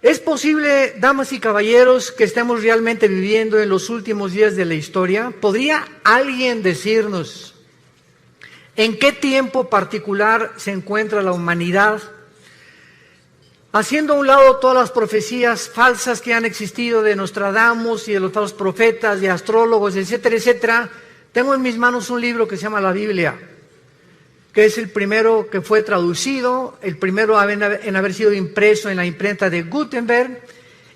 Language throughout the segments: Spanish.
¿Es posible, damas y caballeros, que estemos realmente viviendo en los últimos días de la historia? ¿Podría alguien decirnos en qué tiempo particular se encuentra la humanidad? Haciendo a un lado todas las profecías falsas que han existido de Nostradamus y de los falsos profetas, de astrólogos, etcétera, etcétera, tengo en mis manos un libro que se llama la Biblia, que es el primero que fue traducido, el primero en haber sido impreso en la imprenta de Gutenberg,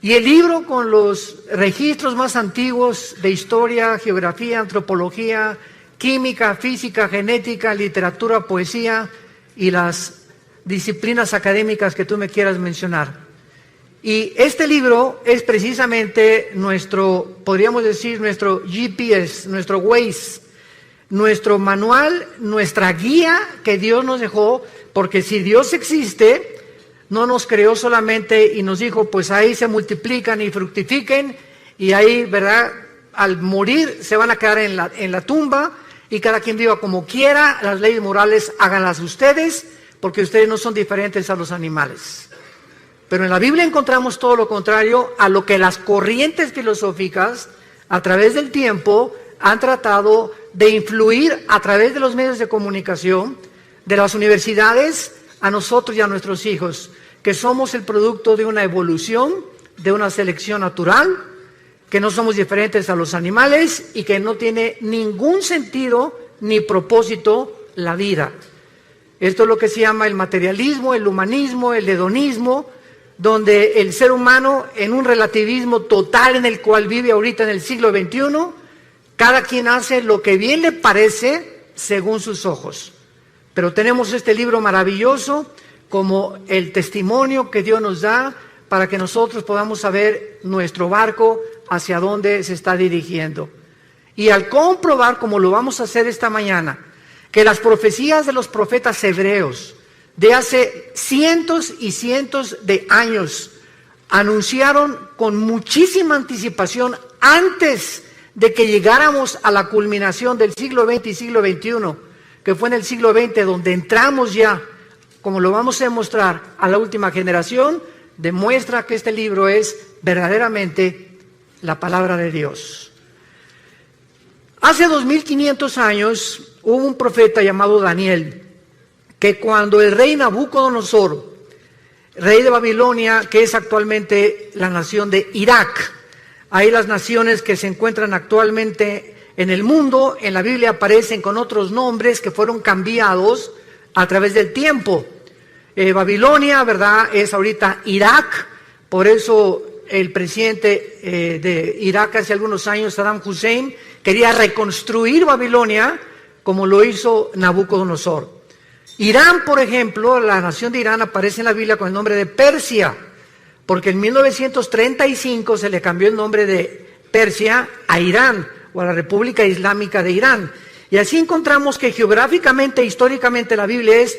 y el libro con los registros más antiguos de historia, geografía, antropología, química, física, genética, literatura, poesía y las disciplinas académicas que tú me quieras mencionar. Y este libro es precisamente nuestro, podríamos decir, nuestro GPS, nuestro Waze, nuestro manual, nuestra guía que Dios nos dejó, porque si Dios existe, no nos creó solamente y nos dijo, pues ahí se multiplican y fructifiquen, y ahí, ¿verdad?, al morir se van a quedar en la tumba, y cada quien viva como quiera, las leyes morales háganlas ustedes, porque ustedes no son diferentes a los animales. Pero en la Biblia encontramos todo lo contrario a lo que las corrientes filosóficas, a través del tiempo, han tratado de influir a través de los medios de comunicación, de las universidades, a nosotros y a nuestros hijos, que somos el producto de una evolución, de una selección natural, que no somos diferentes a los animales y que no tiene ningún sentido ni propósito la vida. Esto es lo que se llama el materialismo, el humanismo, el hedonismo, donde el ser humano, en un relativismo total en el cual vive ahorita en el siglo XXI, cada quien hace lo que bien le parece según sus ojos. Pero tenemos este libro maravilloso como el testimonio que Dios nos da para que nosotros podamos saber nuestro barco hacia dónde se está dirigiendo. Y al comprobar, como lo vamos a hacer esta mañana, que las profecías de los profetas hebreos de hace cientos y cientos de años anunciaron con muchísima anticipación antes de que llegáramos a la culminación del siglo XX y siglo XXI, que fue en el siglo XX donde entramos ya, como lo vamos a demostrar, a la última generación, demuestra que este libro es verdaderamente la palabra de Dios. Hace 2500 años hubo un profeta llamado Daniel, que cuando el rey Nabucodonosor, rey de Babilonia, que es actualmente la nación de Irak, hay las naciones que se encuentran actualmente en el mundo, en la Biblia aparecen con otros nombres que fueron cambiados a través del tiempo. Babilonia, ¿verdad?, es ahorita Irak, por eso el presidente de Irak hace algunos años, Saddam Hussein, quería reconstruir Babilonia como lo hizo Nabucodonosor. Irán, por ejemplo, la nación de Irán aparece en la Biblia con el nombre de Persia, porque en 1935 se le cambió el nombre de Persia a Irán, o a la República Islámica de Irán. Y así encontramos que geográficamente, históricamente, la Biblia es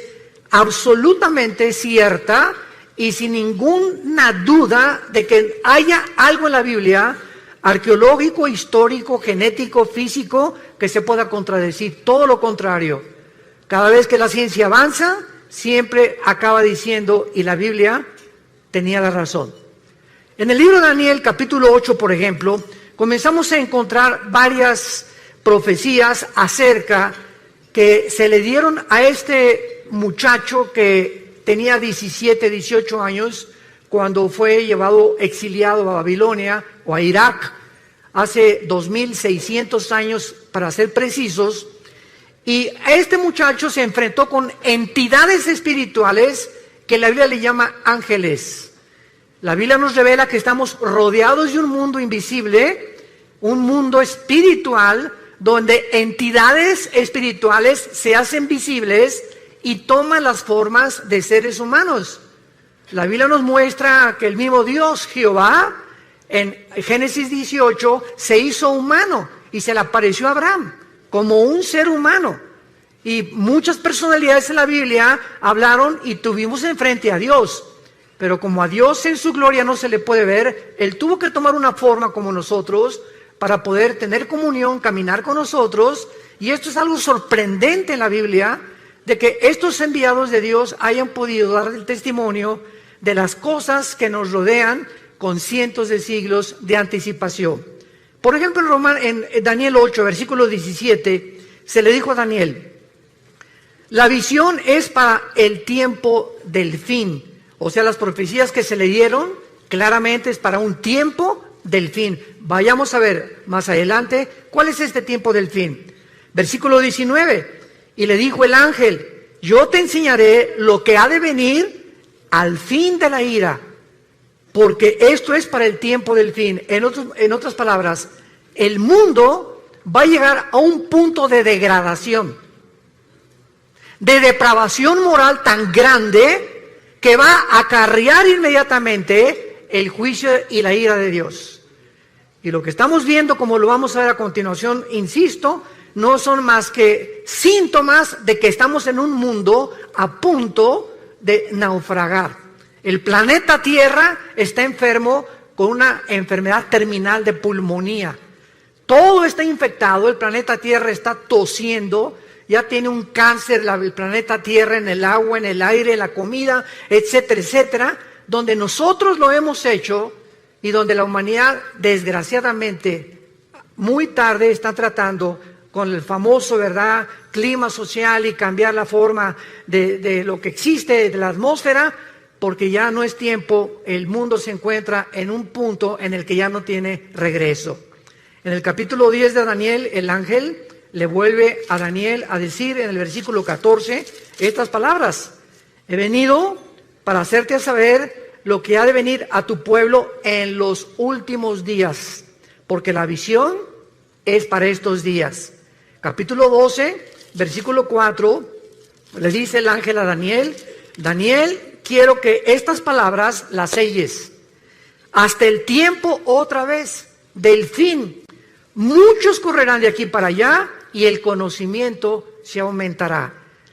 absolutamente cierta y sin ninguna duda de que haya algo en la Biblia, arqueológico, histórico, genético, físico, que se pueda contradecir. Todo lo contrario. Cada vez que la ciencia avanza, siempre acaba diciendo, y la Biblia tenía la razón. En el libro de Daniel, capítulo 8, por ejemplo, comenzamos a encontrar varias profecías acerca que se le dieron a este muchacho que tenía 17, 18 años cuando fue llevado exiliado a Babilonia o a Irak hace 2600 años para ser precisos, y a este muchacho se enfrentó con entidades espirituales que la Biblia le llama ángeles. La Biblia nos revela que estamos rodeados de un mundo invisible, un mundo espiritual, donde entidades espirituales se hacen visibles y toman las formas de seres humanos. La Biblia nos muestra que el mismo Dios, Jehová, en Génesis 18, se hizo humano y se le apareció a Abraham como un ser humano. Y muchas personalidades en la Biblia hablaron y tuvimos enfrente a Dios. Pero como a Dios en su gloria no se le puede ver, Él tuvo que tomar una forma como nosotros para poder tener comunión, caminar con nosotros. Y esto es algo sorprendente en la Biblia, de que estos enviados de Dios hayan podido dar el testimonio de las cosas que nos rodean con cientos de siglos de anticipación. Por ejemplo, en Daniel 8, versículo 17, se le dijo a Daniel: la visión es para el tiempo del fin. O sea, las profecías que se le dieron claramente es para un tiempo del fin. Vayamos a ver más adelante cuál es este tiempo del fin. Versículo 19, y le dijo el ángel: yo te enseñaré lo que ha de venir al fin de la ira, porque esto es para el tiempo del fin. En otras palabras, el mundo va a llegar a un punto de degradación, de depravación moral tan grande que va a acarrear inmediatamente el juicio y la ira de Dios. Y lo que estamos viendo, como lo vamos a ver a continuación, insisto, no son más que síntomas de que estamos en un mundo a punto de naufragar. El planeta Tierra está enfermo con una enfermedad terminal de pulmonía. Todo está infectado, el planeta Tierra está tosiendo, ya tiene un cáncer el planeta Tierra en el agua, en el aire, en la comida, etcétera, etcétera, donde nosotros lo hemos hecho y donde la humanidad, desgraciadamente, muy tarde está tratando con el famoso, ¿verdad?, clima social y cambiar la forma de lo que existe, de la atmósfera, porque ya no es tiempo, el mundo se encuentra en un punto en el que ya no tiene regreso. En el capítulo 10 de Daniel, el ángel le vuelve a Daniel a decir en el versículo 14 estas palabras: he venido para hacerte saber lo que ha de venir a tu pueblo en los últimos días, porque la visión es para estos días. Capítulo 12, versículo 4, le dice el ángel a Daniel: Daniel, quiero que estas palabras las selles hasta el tiempo otra vez del fin. Muchos correrán de aquí para allá y el conocimiento se aumentará.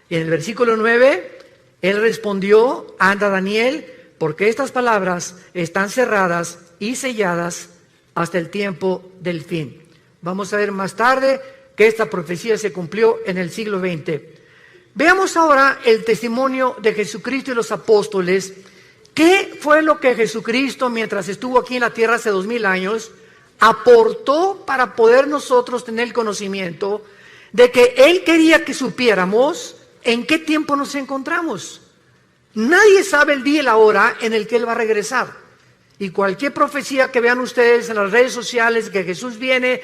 Y en el versículo 9, él respondió: anda, Daniel, porque estas palabras están cerradas y selladas hasta el tiempo del fin. Vamos a ver más tarde que esta profecía se cumplió en el siglo XX. Veamos ahora el testimonio de Jesucristo y los apóstoles. ¿Qué fue lo que Jesucristo, mientras estuvo aquí en la tierra hace 2000 años, aportó para poder nosotros tener el conocimiento de que Él quería que supiéramos en qué tiempo nos encontramos? Nadie sabe el día y la hora en el que Él va a regresar. Y cualquier profecía que vean ustedes en las redes sociales, que Jesús viene,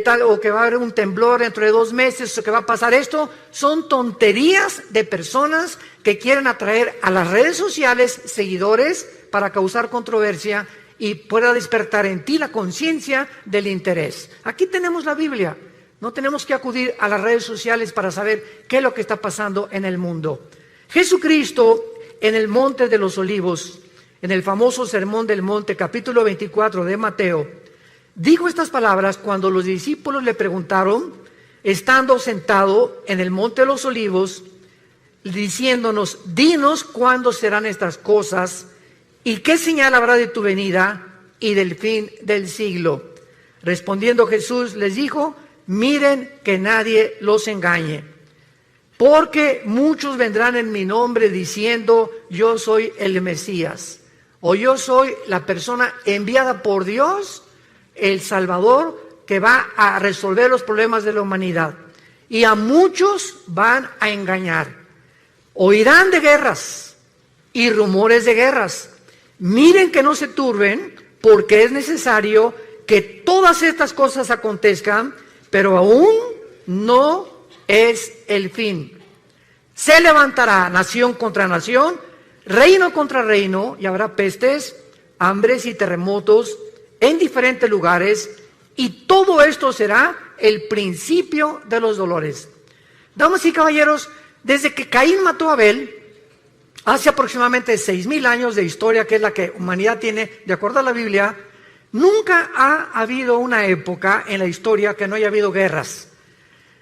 tal, o que va a haber un temblor dentro de 2 meses, o que va a pasar esto, son tonterías de personas que quieren atraer a las redes sociales seguidores para causar controversia y pueda despertar en ti la conciencia del interés. Aquí tenemos la Biblia. No tenemos que acudir a las redes sociales para saber qué es lo que está pasando en el mundo. Jesucristo, en el Monte de los Olivos, en el famoso Sermón del Monte, capítulo 24 de Mateo, dijo estas palabras cuando los discípulos le preguntaron, estando sentado en el Monte de los Olivos, diciéndonos: dinos cuándo serán estas cosas y qué señal habrá de tu venida y del fin del siglo. Respondiendo Jesús les dijo: miren que nadie los engañe, porque muchos vendrán en mi nombre diciendo: yo soy el Mesías, o yo soy la persona enviada por Dios, el Salvador, que va a resolver los problemas de la humanidad. Y a muchos van a engañar. Oirán de guerras y rumores de guerras. Miren que no se turben, porque es necesario que todas estas cosas acontezcan, pero aún no es el fin. Se levantará nación contra nación, reino contra reino, y habrá pestes, hambres y terremotos en diferentes lugares, y todo esto será el principio de los dolores. Damas y caballeros, desde que Caín mató a Abel, hace aproximadamente 6000 años de historia, que es la que la humanidad tiene, de acuerdo a la Biblia, nunca ha habido una época en la historia que no haya habido guerras.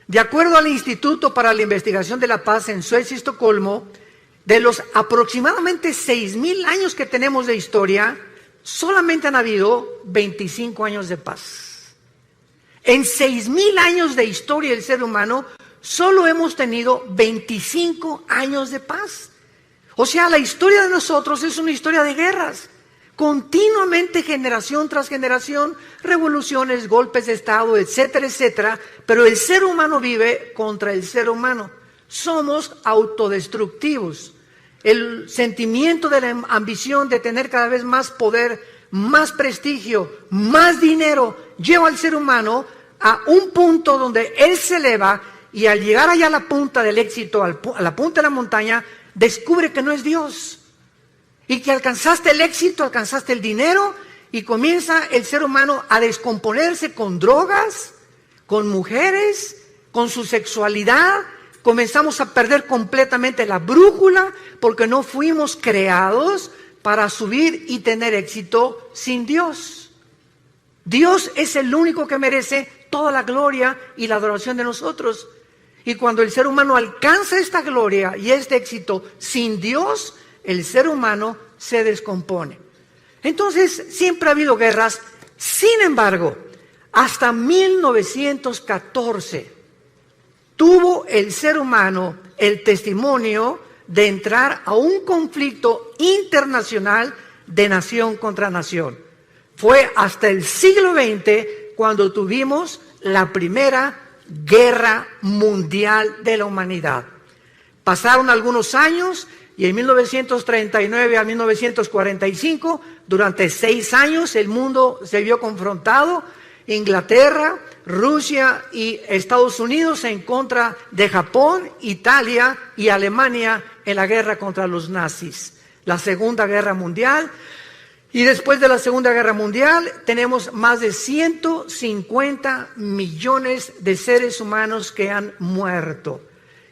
De acuerdo al Instituto para la Investigación de la Paz en Suecia y Estocolmo, de los aproximadamente 6000 años que tenemos de historia, solamente han habido 25 años de paz. En 6000 años de historia del ser humano, solo hemos tenido 25 años de paz. O sea, la historia de nosotros es una historia de guerras. Continuamente, generación tras generación, revoluciones, golpes de Estado, etcétera, etcétera. Pero el ser humano vive contra el ser humano. Somos autodestructivos. El sentimiento de la ambición de tener cada vez más poder, más prestigio, más dinero, lleva al ser humano a un punto donde él se eleva y al llegar allá a la punta del éxito, a la punta de la montaña, descubre que no es Dios. Y que alcanzaste el éxito, alcanzaste el dinero y comienza el ser humano a descomponerse con drogas, con mujeres, con su sexualidad. Comenzamos a perder completamente la brújula porque no fuimos creados para subir y tener éxito sin Dios. Dios es el único que merece toda la gloria y la adoración de nosotros. Y cuando el ser humano alcanza esta gloria y este éxito sin Dios, el ser humano se descompone. Entonces, siempre ha habido guerras. Sin embargo, hasta 1914 tuvo el ser humano el testimonio de entrar a un conflicto internacional de nación contra nación. Fue hasta el siglo XX cuando tuvimos la primera guerra mundial de la humanidad. Pasaron algunos años y en 1939 a 1945, durante 6 años, el mundo se vio confrontado. Inglaterra, Rusia y Estados Unidos en contra de Japón, Italia y Alemania en la guerra contra los nazis. La Segunda Guerra Mundial. Y después de la Segunda Guerra Mundial tenemos más de 150 millones de seres humanos que han muerto.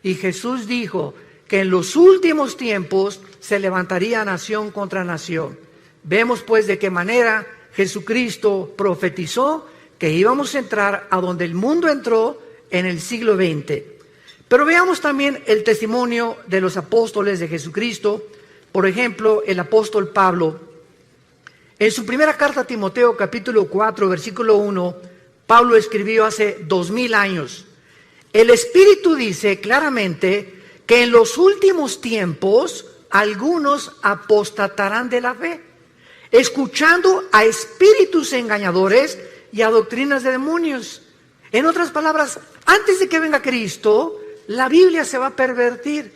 Y Jesús dijo que en los últimos tiempos se levantaría nación contra nación. Vemos pues de qué manera Jesucristo profetizó que íbamos a entrar a donde el mundo entró en el siglo XX. Pero veamos también el testimonio de los apóstoles de Jesucristo. Por ejemplo, el apóstol Pablo. En su primera carta a Timoteo, capítulo 4, versículo 1, Pablo escribió hace 2000 años. El Espíritu dice claramente que en los últimos tiempos algunos apostatarán de la fe, escuchando a espíritus engañadores y a doctrinas de demonios. En otras palabras, antes de que venga Cristo, la Biblia se va a pervertir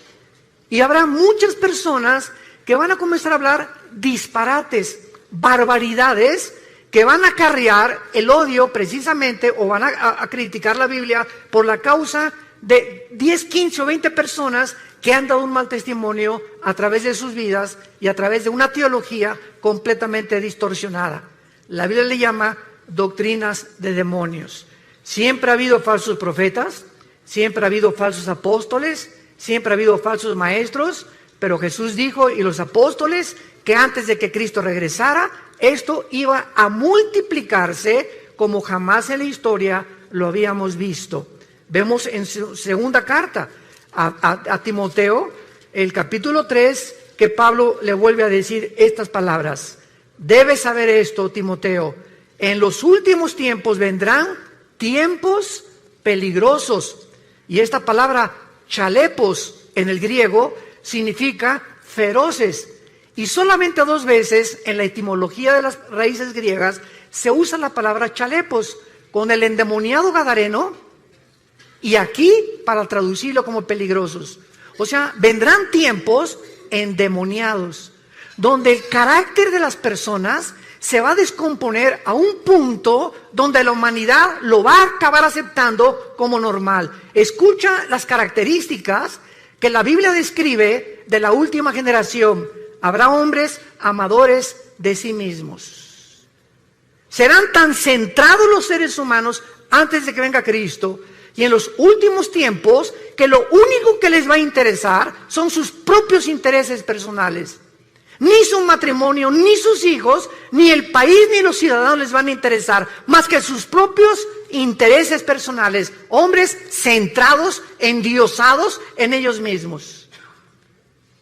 y habrá muchas personas que van a comenzar a hablar disparates, barbaridades, que van a acarrear el odio precisamente, o van a criticar la Biblia por la causa de 10, 15 o 20 personas que han dado un mal testimonio a través de sus vidas y a través de una teología completamente distorsionada. La Biblia le llama doctrinas de demonios. Siempre ha habido falsos profetas, siempre ha habido falsos apóstoles, siempre ha habido falsos maestros, pero Jesús dijo, y los apóstoles, que antes de que Cristo regresara, esto iba a multiplicarse como jamás en la historia lo habíamos visto. Vemos en su segunda carta a Timoteo, el capítulo 3, que Pablo le vuelve a decir estas palabras. Debes saber esto, Timoteo, en los últimos tiempos vendrán tiempos peligrosos. Y esta palabra chalepos en el griego significa feroces. Y solamente 2 veces en la etimología de las raíces griegas se usa la palabra chalepos, con el endemoniado gadareno y aquí para traducirlo como peligrosos. O sea, vendrán tiempos endemoniados, donde el carácter de las personas se va a descomponer a un punto donde la humanidad lo va a acabar aceptando como normal. Escucha las características que la Biblia describe de la última generación. Habrá hombres amadores de sí mismos. Serán tan centrados los seres humanos antes de que venga Cristo y en los últimos tiempos que lo único que les va a interesar son sus propios intereses personales. Ni su matrimonio, ni sus hijos, ni el país, ni los ciudadanos les van a interesar más que sus propios intereses personales. Hombres centrados, endiosados en ellos mismos.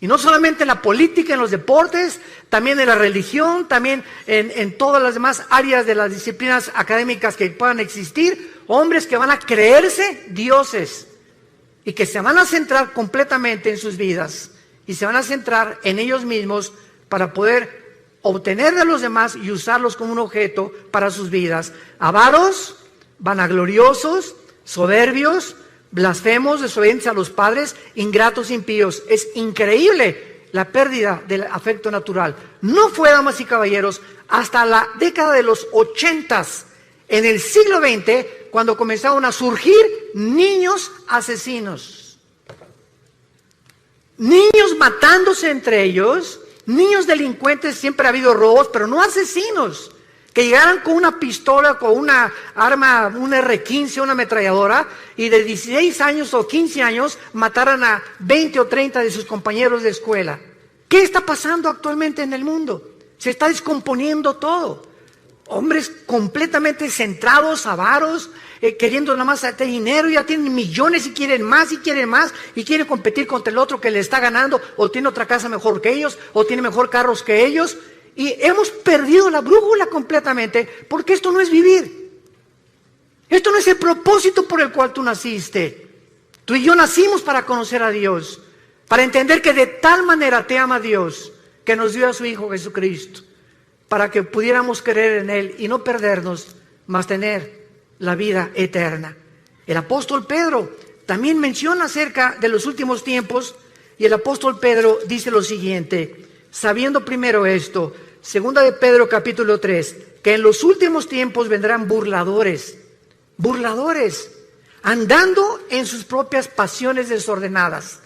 Y no solamente en la política, en los deportes, también en la religión, también en todas las demás áreas de las disciplinas académicas que puedan existir. Hombres que van a creerse dioses y que se van a centrar completamente en sus vidas. y se van a centrar en ellos mismos para poder obtener de los demás y usarlos como un objeto para sus vidas. Avaros, vanagloriosos, soberbios, blasfemos, desobedientes a los padres, ingratos, impíos. Es increíble la pérdida del afecto natural. No fue, damas y caballeros, hasta la década de los 80s, en el siglo XX, cuando comenzaron a surgir niños asesinos. Niños matándose entre ellos, niños delincuentes. Siempre ha habido robos, pero no asesinos. Que llegaran con una pistola, con una arma, un R-15, una ametralladora, y de 16 años o 15 años mataran a 20 o 30 de sus compañeros de escuela. ¿Qué está pasando actualmente en el mundo? Se está descomponiendo todo. Hombres completamente centrados, avaros, queriendo nada más hacer dinero, ya tienen millones y quieren más, y quieren competir contra el otro que le está ganando, o tiene otra casa mejor que ellos, o tiene mejor carros que ellos. Y hemos perdido la brújula completamente, porque esto no es vivir. Esto no es el propósito por el cual tú naciste. Tú y yo nacimos para conocer a Dios, para entender que de tal manera te ama Dios, que nos dio a su Hijo Jesucristo, para que pudiéramos creer en Él y no perdernos, mas tener la vida eterna. El apóstol Pedro también menciona acerca de los últimos tiempos, y el apóstol Pedro dice lo siguiente: sabiendo primero esto, segunda de Pedro capítulo 3, que en los últimos tiempos vendrán burladores, andando en sus propias pasiones desordenadas,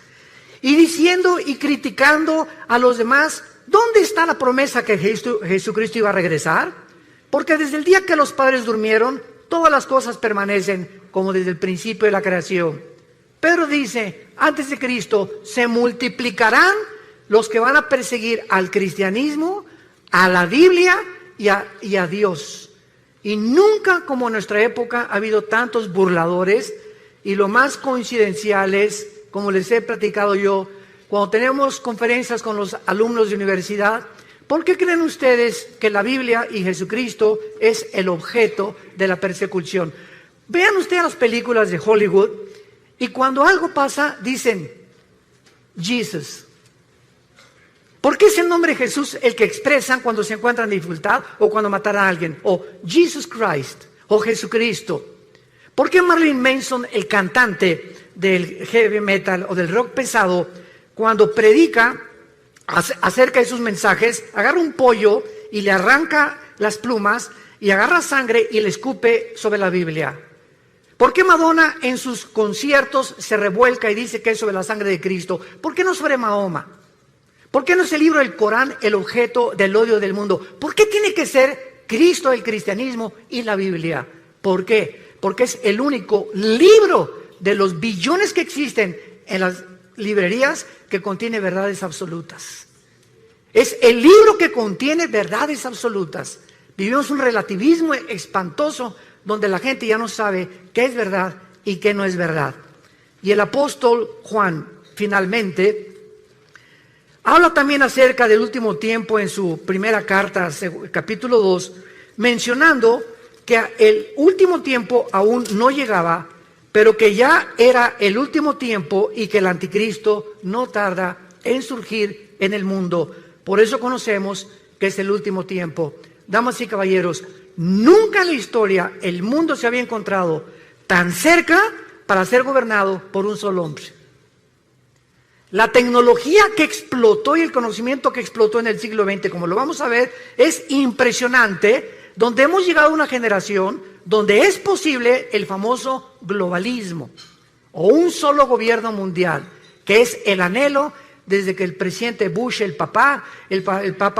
y diciendo y criticando a los demás. ¿Dónde está la promesa que Jesucristo iba a regresar? Porque desde el día que los padres durmieron, todas las cosas permanecen como desde el principio de la creación. Pedro dice, antes de Cristo se multiplicarán los que van a perseguir al cristianismo, a la Biblia y a Dios. Y nunca como en nuestra época ha habido tantos burladores, y lo más coincidencial es, como les he platicado yo, cuando tenemos conferencias con los alumnos de universidad, ¿por qué creen ustedes que la Biblia y Jesucristo es el objeto de la persecución? Vean ustedes las películas de Hollywood, y cuando algo pasa dicen Jesus. ¿Por qué es el nombre Jesús el que expresan cuando se encuentran en dificultad o cuando matan a alguien? O Jesus Christ, o Jesucristo. ¿Por qué Marilyn Manson, el cantante del heavy metal o del rock pesado, cuando predica acerca de sus mensajes, agarra un pollo y le arranca las plumas y agarra sangre y le escupe sobre la Biblia? ¿Por qué Madonna en sus conciertos se revuelca y dice que es sobre la sangre de Cristo? ¿Por qué no sobre Mahoma? ¿Por qué no es el libro del Corán el objeto del odio del mundo? ¿Por qué tiene que ser Cristo, el cristianismo y la Biblia? ¿Por qué? Porque es el único libro de los billones que existen en las librerías que contiene verdades absolutas. Es el libro que contiene verdades absolutas. Vivimos un relativismo espantoso donde la gente ya no sabe qué es verdad y qué no es verdad. Y el apóstol Juan finalmente habla también acerca del último tiempo en su primera carta, capítulo 2, mencionando que el último tiempo aún no llegaba, pero que ya era el último tiempo y que el anticristo no tarda en surgir en el mundo. Por eso conocemos que es el último tiempo. Damas y caballeros, nunca en la historia el mundo se había encontrado tan cerca para ser gobernado por un solo hombre. La tecnología que explotó y el conocimiento que explotó en el siglo XX, como lo vamos a ver, es impresionante, donde hemos llegado a una generación donde es posible el famoso globalismo o un solo gobierno mundial, que es el anhelo desde que el presidente Bush, el Papa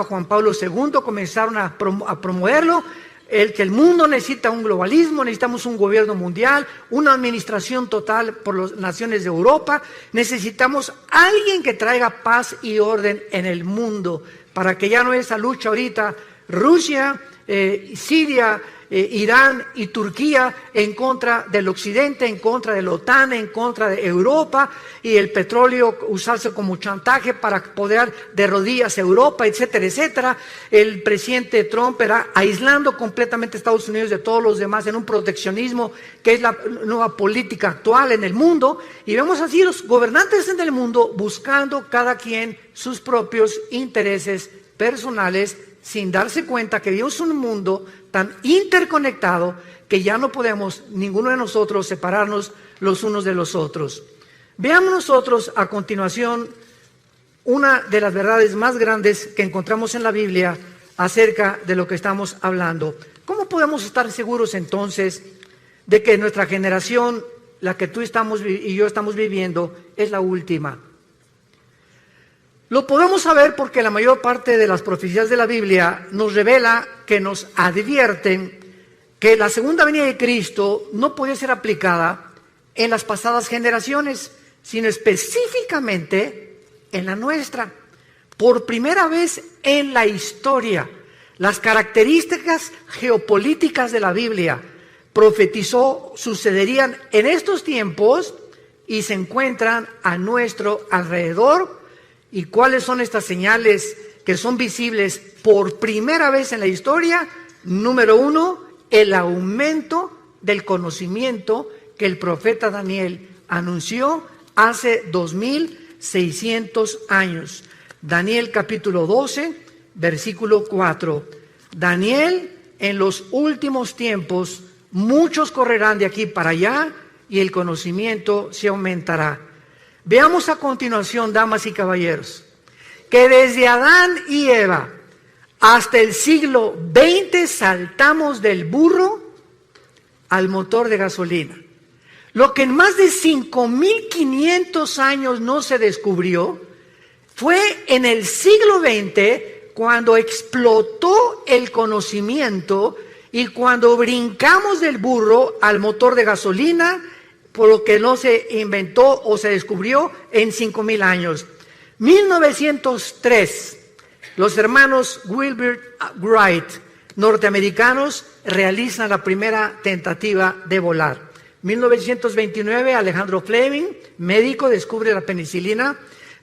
Juan Pablo II comenzaron a promoverlo, que el mundo necesita un globalismo, necesitamos un gobierno mundial, una administración total por las naciones de Europa, necesitamos alguien que traiga paz y orden en el mundo, para que ya no esa lucha ahorita, Rusia Siria, Irán y Turquía en contra del occidente, en contra de la OTAN, en contra de Europa, y el petróleo usarse como chantaje para poder de rodillas a Europa, etcétera, etcétera. El presidente Trump era aislando completamente a Estados Unidos de todos los demás en un proteccionismo que es la nueva política actual en el mundo, y vemos así los gobernantes en el mundo buscando cada quien sus propios intereses personales, sin darse cuenta que vivimos un mundo tan interconectado que ya no podemos ninguno de nosotros separarnos los unos de los otros. Veamos nosotros a continuación una de las verdades más grandes que encontramos en la Biblia acerca de lo que estamos hablando. ¿Cómo podemos estar seguros entonces de que nuestra generación, la que tú y yo estamos viviendo, es la última? Lo podemos saber porque la mayor parte de las profecías de la Biblia nos revela, que nos advierten que la segunda venida de Cristo no puede ser aplicada en las pasadas generaciones, sino específicamente en la nuestra. Por primera vez en la historia, las características geopolíticas de la Biblia profetizó sucederían en estos tiempos y se encuentran a nuestro alrededor. ¿Y cuáles son estas señales que son visibles por primera vez en la historia? Número 1, el aumento del conocimiento que el profeta Daniel anunció hace 2600 años. Daniel capítulo 12, versículo 4. Daniel, en los últimos tiempos, muchos correrán de aquí para allá y el conocimiento se aumentará. Veamos a continuación, damas y caballeros, que desde Adán y Eva hasta el siglo XX saltamos del burro al motor de gasolina. Lo que en más de 5.500 años no se descubrió fue en el siglo XX cuando explotó el conocimiento y cuando brincamos del burro al motor de gasolina, por lo que no se inventó o se descubrió en 5.000 años. 1903, los hermanos Wilbur Wright, norteamericanos, realizan la primera tentativa de volar. 1929, Alejandro Fleming, médico, descubre la penicilina.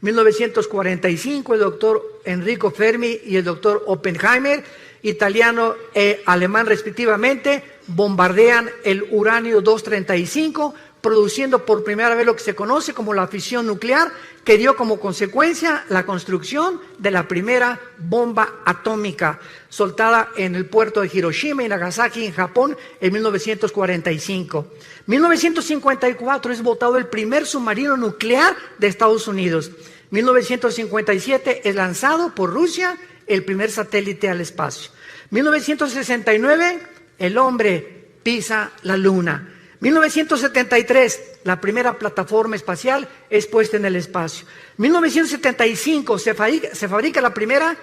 1945, el doctor Enrico Fermi y el doctor Oppenheimer, italiano e alemán respectivamente, bombardean el uranio 235, produciendo por primera vez lo que se conoce como la fisión nuclear, que dio como consecuencia la construcción de la primera bomba atómica, soltada en el puerto de Hiroshima y Nagasaki, en Japón, en 1945. 1954 es botado el primer submarino nuclear de Estados Unidos. 1957 es lanzado por Rusia el primer satélite al espacio. 1969, el hombre pisa la luna. 1973, la primera plataforma espacial es puesta en el espacio. 1975, se fabrica la primera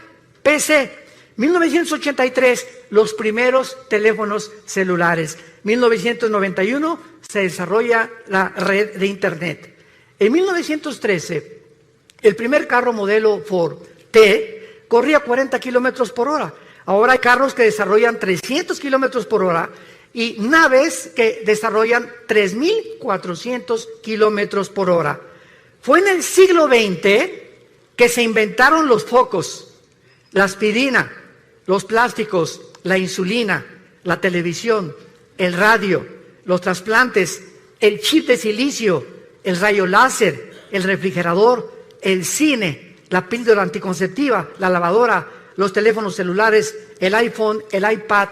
PC. 1983, los primeros teléfonos celulares. 1991, se desarrolla la red de Internet. En 1913, el primer carro modelo Ford T corría 40 kilómetros por hora. Ahora hay carros que desarrollan 300 kilómetros por hora y naves que desarrollan 3.400 kilómetros por hora. Fue en el siglo XX que se inventaron los focos, la aspirina, los plásticos, la insulina, la televisión, el radio, los trasplantes, el chip de silicio, el rayo láser, el refrigerador, el cine, la píldora anticonceptiva, la lavadora, los teléfonos celulares, el iPhone, el iPad,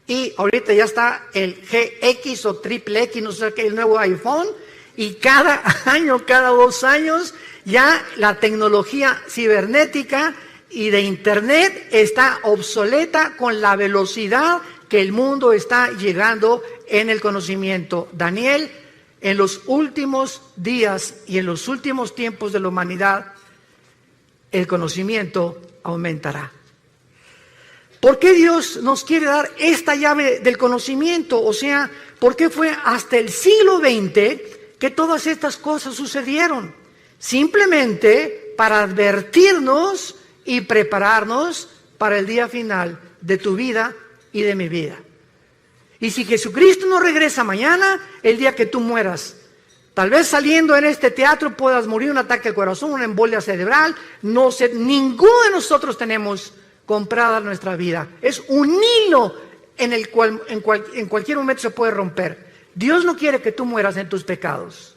y ahorita ya está el GX o triple X, no sé qué, el nuevo iPhone, y cada año, cada 2 años, ya la tecnología cibernética y de Internet está obsoleta con la velocidad que el mundo está llegando en el conocimiento. Daniel, en los últimos días y en los últimos tiempos de la humanidad, el conocimiento aumentará. ¿Por qué Dios nos quiere dar esta llave del conocimiento? O sea, ¿por qué fue hasta el siglo XX que todas estas cosas sucedieron? Simplemente para advertirnos y prepararnos para el día final de tu vida y de mi vida. Y si Jesucristo no regresa mañana, el día que tú mueras, tal vez saliendo en este teatro puedas morir un ataque al corazón, una embolia cerebral, no sé, ninguno de nosotros tenemos comprada nuestra vida. Es un hilo en el cual en cualquier momento se puede romper. Dios no quiere que tú mueras en tus pecados.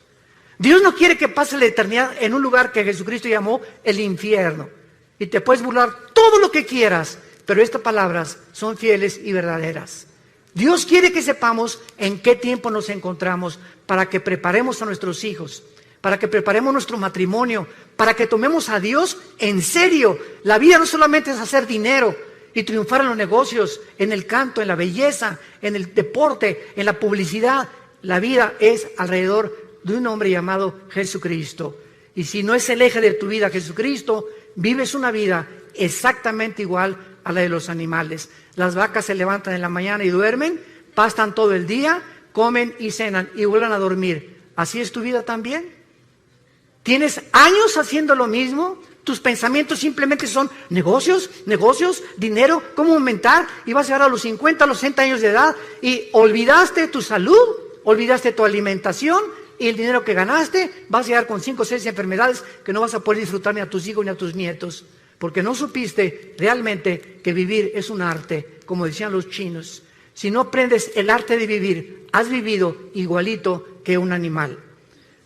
Dios no quiere que pases la eternidad en un lugar que Jesucristo llamó el infierno. Y te puedes burlar todo lo que quieras, pero estas palabras son fieles y verdaderas. Dios quiere que sepamos en qué tiempo nos encontramos para que preparemos a nuestros hijos, para que preparemos nuestro matrimonio, para que tomemos a Dios en serio. La vida no solamente es hacer dinero y triunfar en los negocios, en el canto, en la belleza, en el deporte, en la publicidad. La vida es alrededor de un hombre llamado Jesucristo. Y si no es el eje de tu vida Jesucristo, vives una vida exactamente igual a la de los animales. Las vacas se levantan en la mañana y duermen, pastan todo el día, comen y cenan y vuelven a dormir. ¿Así es tu vida también? ¿Tienes años haciendo lo mismo? Tus pensamientos simplemente son negocios, dinero, cómo aumentar, y vas a llegar a los 50, a los 60 años de edad y olvidaste tu salud, olvidaste tu alimentación y el dinero que ganaste, vas a llegar con 5 o 6 enfermedades que no vas a poder disfrutar ni a tus hijos ni a tus nietos, porque no supiste realmente que vivir es un arte, como decían los chinos. Si no aprendes el arte de vivir, has vivido igualito que un animal.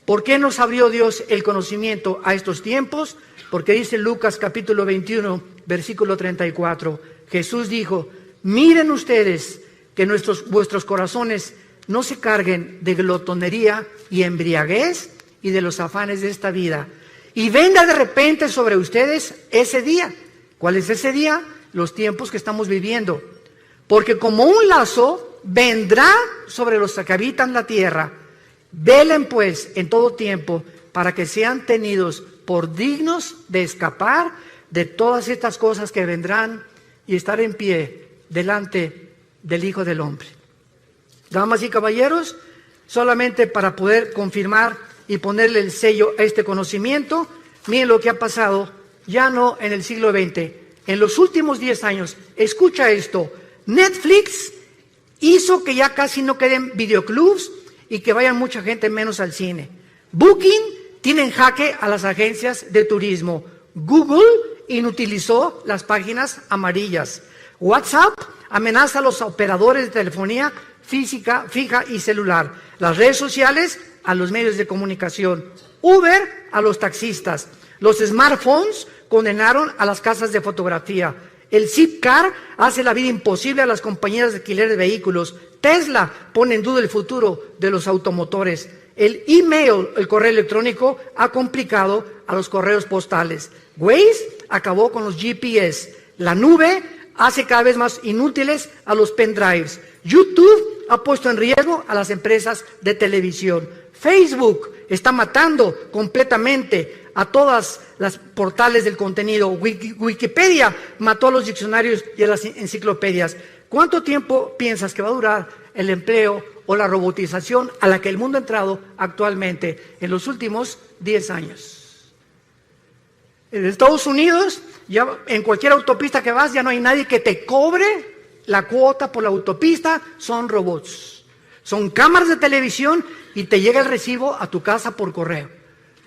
¿Por qué nos abrió Dios el conocimiento a estos tiempos? Porque dice Lucas capítulo 21, versículo 34, Jesús dijo: miren ustedes que vuestros corazones no se carguen de glotonería y embriaguez y de los afanes de esta vida, y venga de repente sobre ustedes ese día. ¿Cuál es ese día? Los tiempos que estamos viviendo. Porque como un lazo vendrá sobre los que habitan la tierra. Velen pues en todo tiempo para que sean tenidos por dignos de escapar de todas estas cosas que vendrán y estar en pie delante del Hijo del Hombre. Damas y caballeros, solamente para poder confirmar y ponerle el sello a este conocimiento, miren lo que ha pasado ya no en el siglo XX, en los últimos 10 años. Escucha esto: Netflix hizo que ya casi no queden videoclubs y que vayan mucha gente menos al cine. Booking tiene en jaque a las agencias de turismo. Google inutilizó las páginas amarillas. WhatsApp amenaza a los operadores de telefonía física, fija y celular. Las redes sociales a los medios de comunicación. Uber a los taxistas. Los smartphones condenaron a las casas de fotografía. El Zipcar hace la vida imposible a las compañías de alquiler de vehículos. Tesla pone en duda el futuro de los automotores. El email, el correo electrónico, ha complicado a los correos postales. Waze acabó con los GPS. La nube hace cada vez más inútiles a los pendrives. YouTube ha puesto en riesgo a las empresas de televisión. Facebook está matando completamente a todas las portales del contenido. Wikipedia mató a los diccionarios y a las enciclopedias. ¿Cuánto tiempo piensas que va a durar el empleo o la robotización a la que el mundo ha entrado actualmente en los últimos 10 años? En Estados Unidos, ya en cualquier autopista que vas, ya no hay nadie que te cobre la cuota por la autopista, son robots. Son cámaras de televisión y te llega el recibo a tu casa por correo.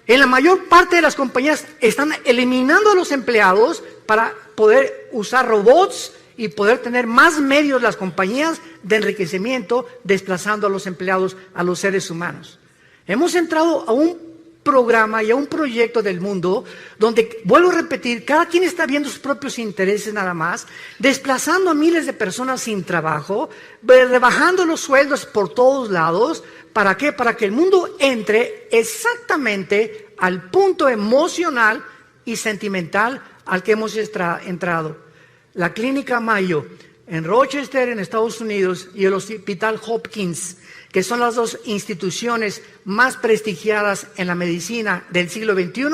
En la mayor parte de las compañías están eliminando a los empleados para poder usar robots y poder tener más medios las compañías de enriquecimiento, desplazando a los empleados, a los seres humanos. Hemos entrado a un programa y a un proyecto del mundo donde, vuelvo a repetir, cada quien está viendo sus propios intereses nada más, desplazando a miles de personas sin trabajo, rebajando los sueldos por todos lados. ¿Para qué? Para que el mundo entre exactamente al punto emocional y sentimental al que hemos entrado. La Clínica Mayo en Rochester, en Estados Unidos, y el Hospital Hopkins, que son las dos instituciones más prestigiadas en la medicina del siglo XXI,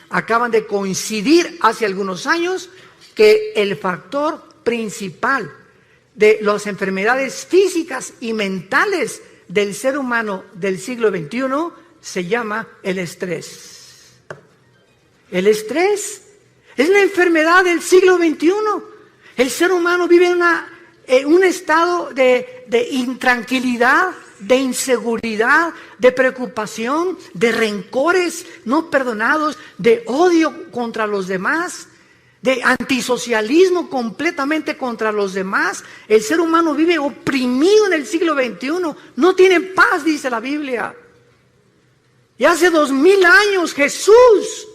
acaban de coincidir hace algunos años que el factor principal de las enfermedades físicas y mentales del ser humano del siglo XXI se llama el estrés. El estrés es la enfermedad del siglo XXI. El ser humano vive un estado de intranquilidad, de inseguridad, de preocupación, de rencores no perdonados, de odio contra los demás, de antisocialismo completamente contra los demás. El ser humano vive oprimido en el siglo XXI, no tiene paz, dice la Biblia. Y hace 2000 años Jesús,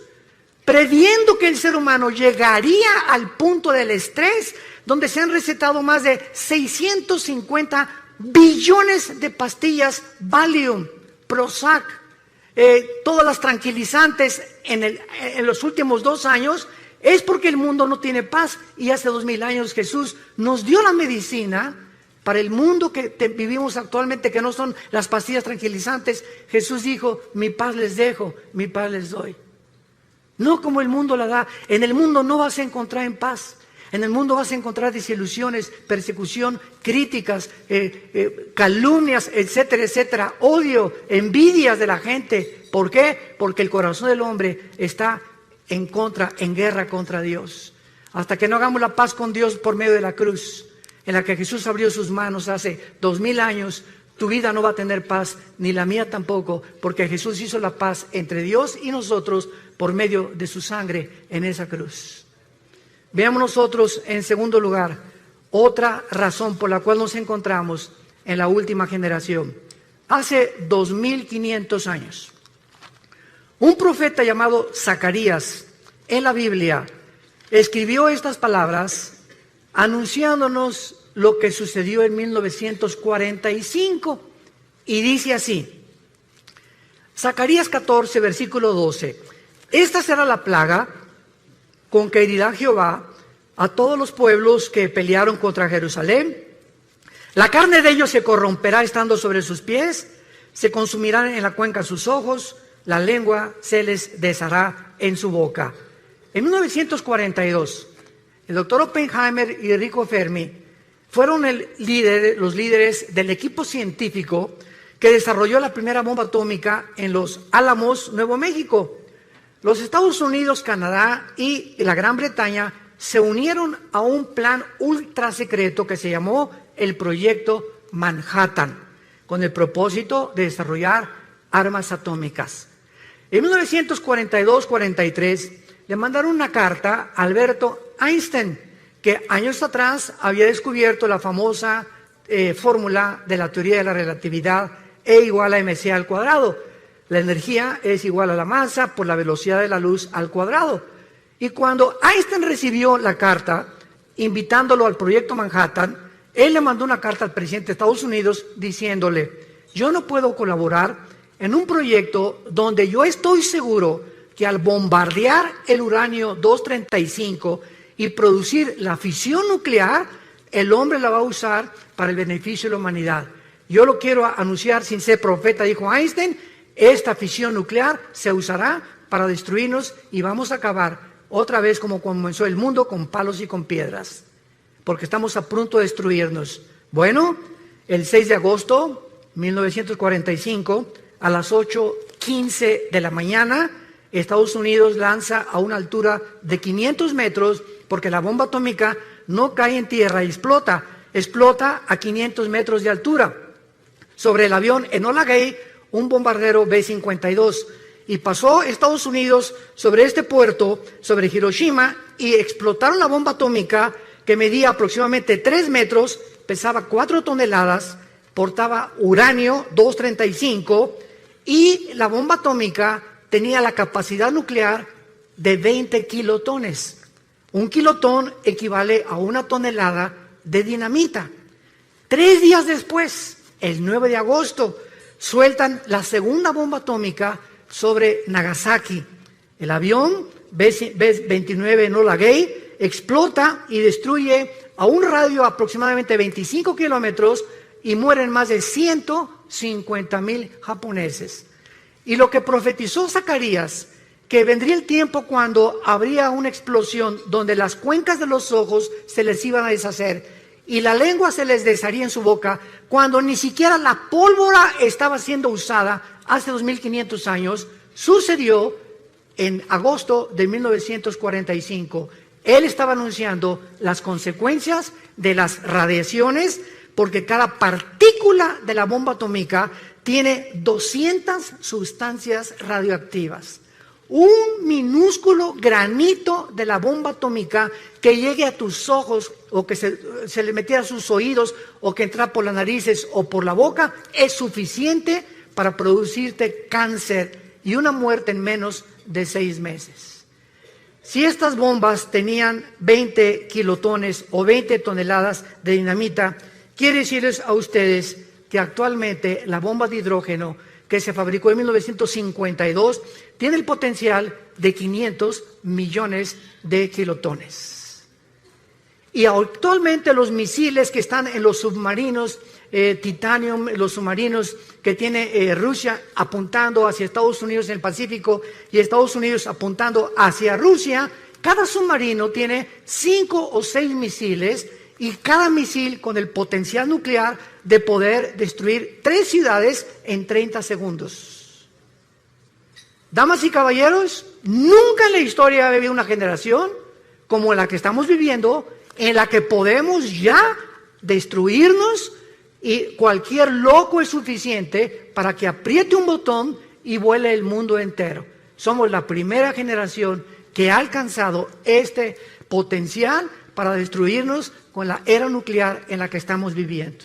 previendo que el ser humano llegaría al punto del estrés, donde se han recetado más de 650 billones de pastillas Valium, Prozac, todas las tranquilizantes en los últimos 2 años, es porque el mundo no tiene paz. Y hace 2000 años Jesús nos dio la medicina para el mundo que vivimos actualmente, que no son las pastillas tranquilizantes. Jesús dijo: mi paz les dejo, mi paz les doy. No como el mundo la da. En el mundo no vas a encontrar en paz. En el mundo vas a encontrar desilusiones, persecución, críticas, calumnias, etcétera, etcétera, odio, envidias de la gente. ¿Por qué? Porque el corazón del hombre está en guerra contra Dios. Hasta que no hagamos la paz con Dios por medio de la cruz, en la que Jesús abrió sus manos hace 2000 años, tu vida no va a tener paz, ni la mía tampoco, porque Jesús hizo la paz entre Dios y nosotros por medio de su sangre en esa cruz. Veamos nosotros, en segundo lugar, otra razón por la cual nos encontramos en la última generación. Hace 2500 años, un profeta llamado Zacarías en la Biblia escribió estas palabras anunciándonos lo que sucedió en 1945, y dice así: Zacarías 14, versículo 12: esta será la plaga con que herirá Jehová a todos los pueblos que pelearon contra Jerusalén. La carne de ellos se corromperá estando sobre sus pies, se consumirán en la cuenca sus ojos, la lengua se les deshará en su boca. En 1942, el doctor Oppenheimer y Enrico Fermi fueron los líderes del equipo científico que desarrolló la primera bomba atómica en Los Álamos, Nuevo México. Los Estados Unidos, Canadá y la Gran Bretaña se unieron a un plan ultra secreto que se llamó el Proyecto Manhattan, con el propósito de desarrollar armas atómicas. En 1942-43 le mandaron una carta a Alberto Einstein, que años atrás había descubierto la famosa fórmula de la teoría de la relatividad, E igual a mc al cuadrado. La energía es igual a la masa por la velocidad de la luz al cuadrado. Y cuando Einstein recibió la carta invitándolo al Proyecto Manhattan, él le mandó una carta al presidente de Estados Unidos diciéndole: yo no puedo colaborar en un proyecto donde yo estoy seguro que al bombardear el uranio 235 y producir la fisión nuclear, el hombre la va a usar para el beneficio de la humanidad. Yo lo quiero anunciar sin ser profeta, dijo Einstein. Esta fisión nuclear se usará para destruirnos y vamos a acabar otra vez como comenzó el mundo, con palos y con piedras, porque estamos a punto de destruirnos. Bueno, el 6 de agosto de 1945, a las 8:15 de la mañana, Estados Unidos lanza a una altura de 500 metros, porque la bomba atómica no cae en tierra y explota a 500 metros de altura, sobre el avión Enola Gay, un bombardero B-52, y pasó Estados Unidos sobre este puerto, sobre Hiroshima, y explotaron la bomba atómica, que medía aproximadamente 3 metros, pesaba 4 toneladas, portaba uranio 235, y la bomba atómica tenía la capacidad nuclear de 20 kilotones. Un kilotón equivale a 1 tonelada de dinamita. 3 días después, el 9 de agosto, sueltan la segunda bomba atómica sobre Nagasaki. El avión B-29 Enola Gay explota y destruye a un radio aproximadamente 25 kilómetros y mueren más de 150,000 japoneses. Y lo que profetizó Zacarías, que vendría el tiempo cuando habría una explosión donde las cuencas de los ojos se les iban a deshacer y la lengua se les desharía en su boca, cuando ni siquiera la pólvora estaba siendo usada hace 2500 años, sucedió en agosto de 1945. Él estaba anunciando las consecuencias de las radiaciones, porque cada partícula de la bomba atómica tiene 200 sustancias radioactivas. Un minúsculo granito de la bomba atómica que llegue a tus ojos o que se le metiera a sus oídos o que entra por las narices o por la boca es suficiente para producirte cáncer y una muerte en menos de 6 meses. Si estas bombas tenían 20 kilotones o 20 toneladas de dinamita, quiero decirles a ustedes que actualmente la bomba de hidrógeno que se fabricó en 1952 tiene el potencial de 500 millones de kilotones. Y actualmente los misiles que están en los submarinos Titanium, los submarinos que tiene Rusia apuntando hacia Estados Unidos en el Pacífico y Estados Unidos apuntando hacia Rusia, cada submarino tiene 5 o 6 misiles y cada misil con el potencial nuclear de poder destruir 3 ciudades en 30 segundos. Damas y caballeros, nunca en la historia ha habido una generación como la que estamos viviendo en la que podemos ya destruirnos y cualquier loco es suficiente para que apriete un botón y vuele el mundo entero. Somos la primera generación que ha alcanzado este potencial para destruirnos con la era nuclear en la que estamos viviendo.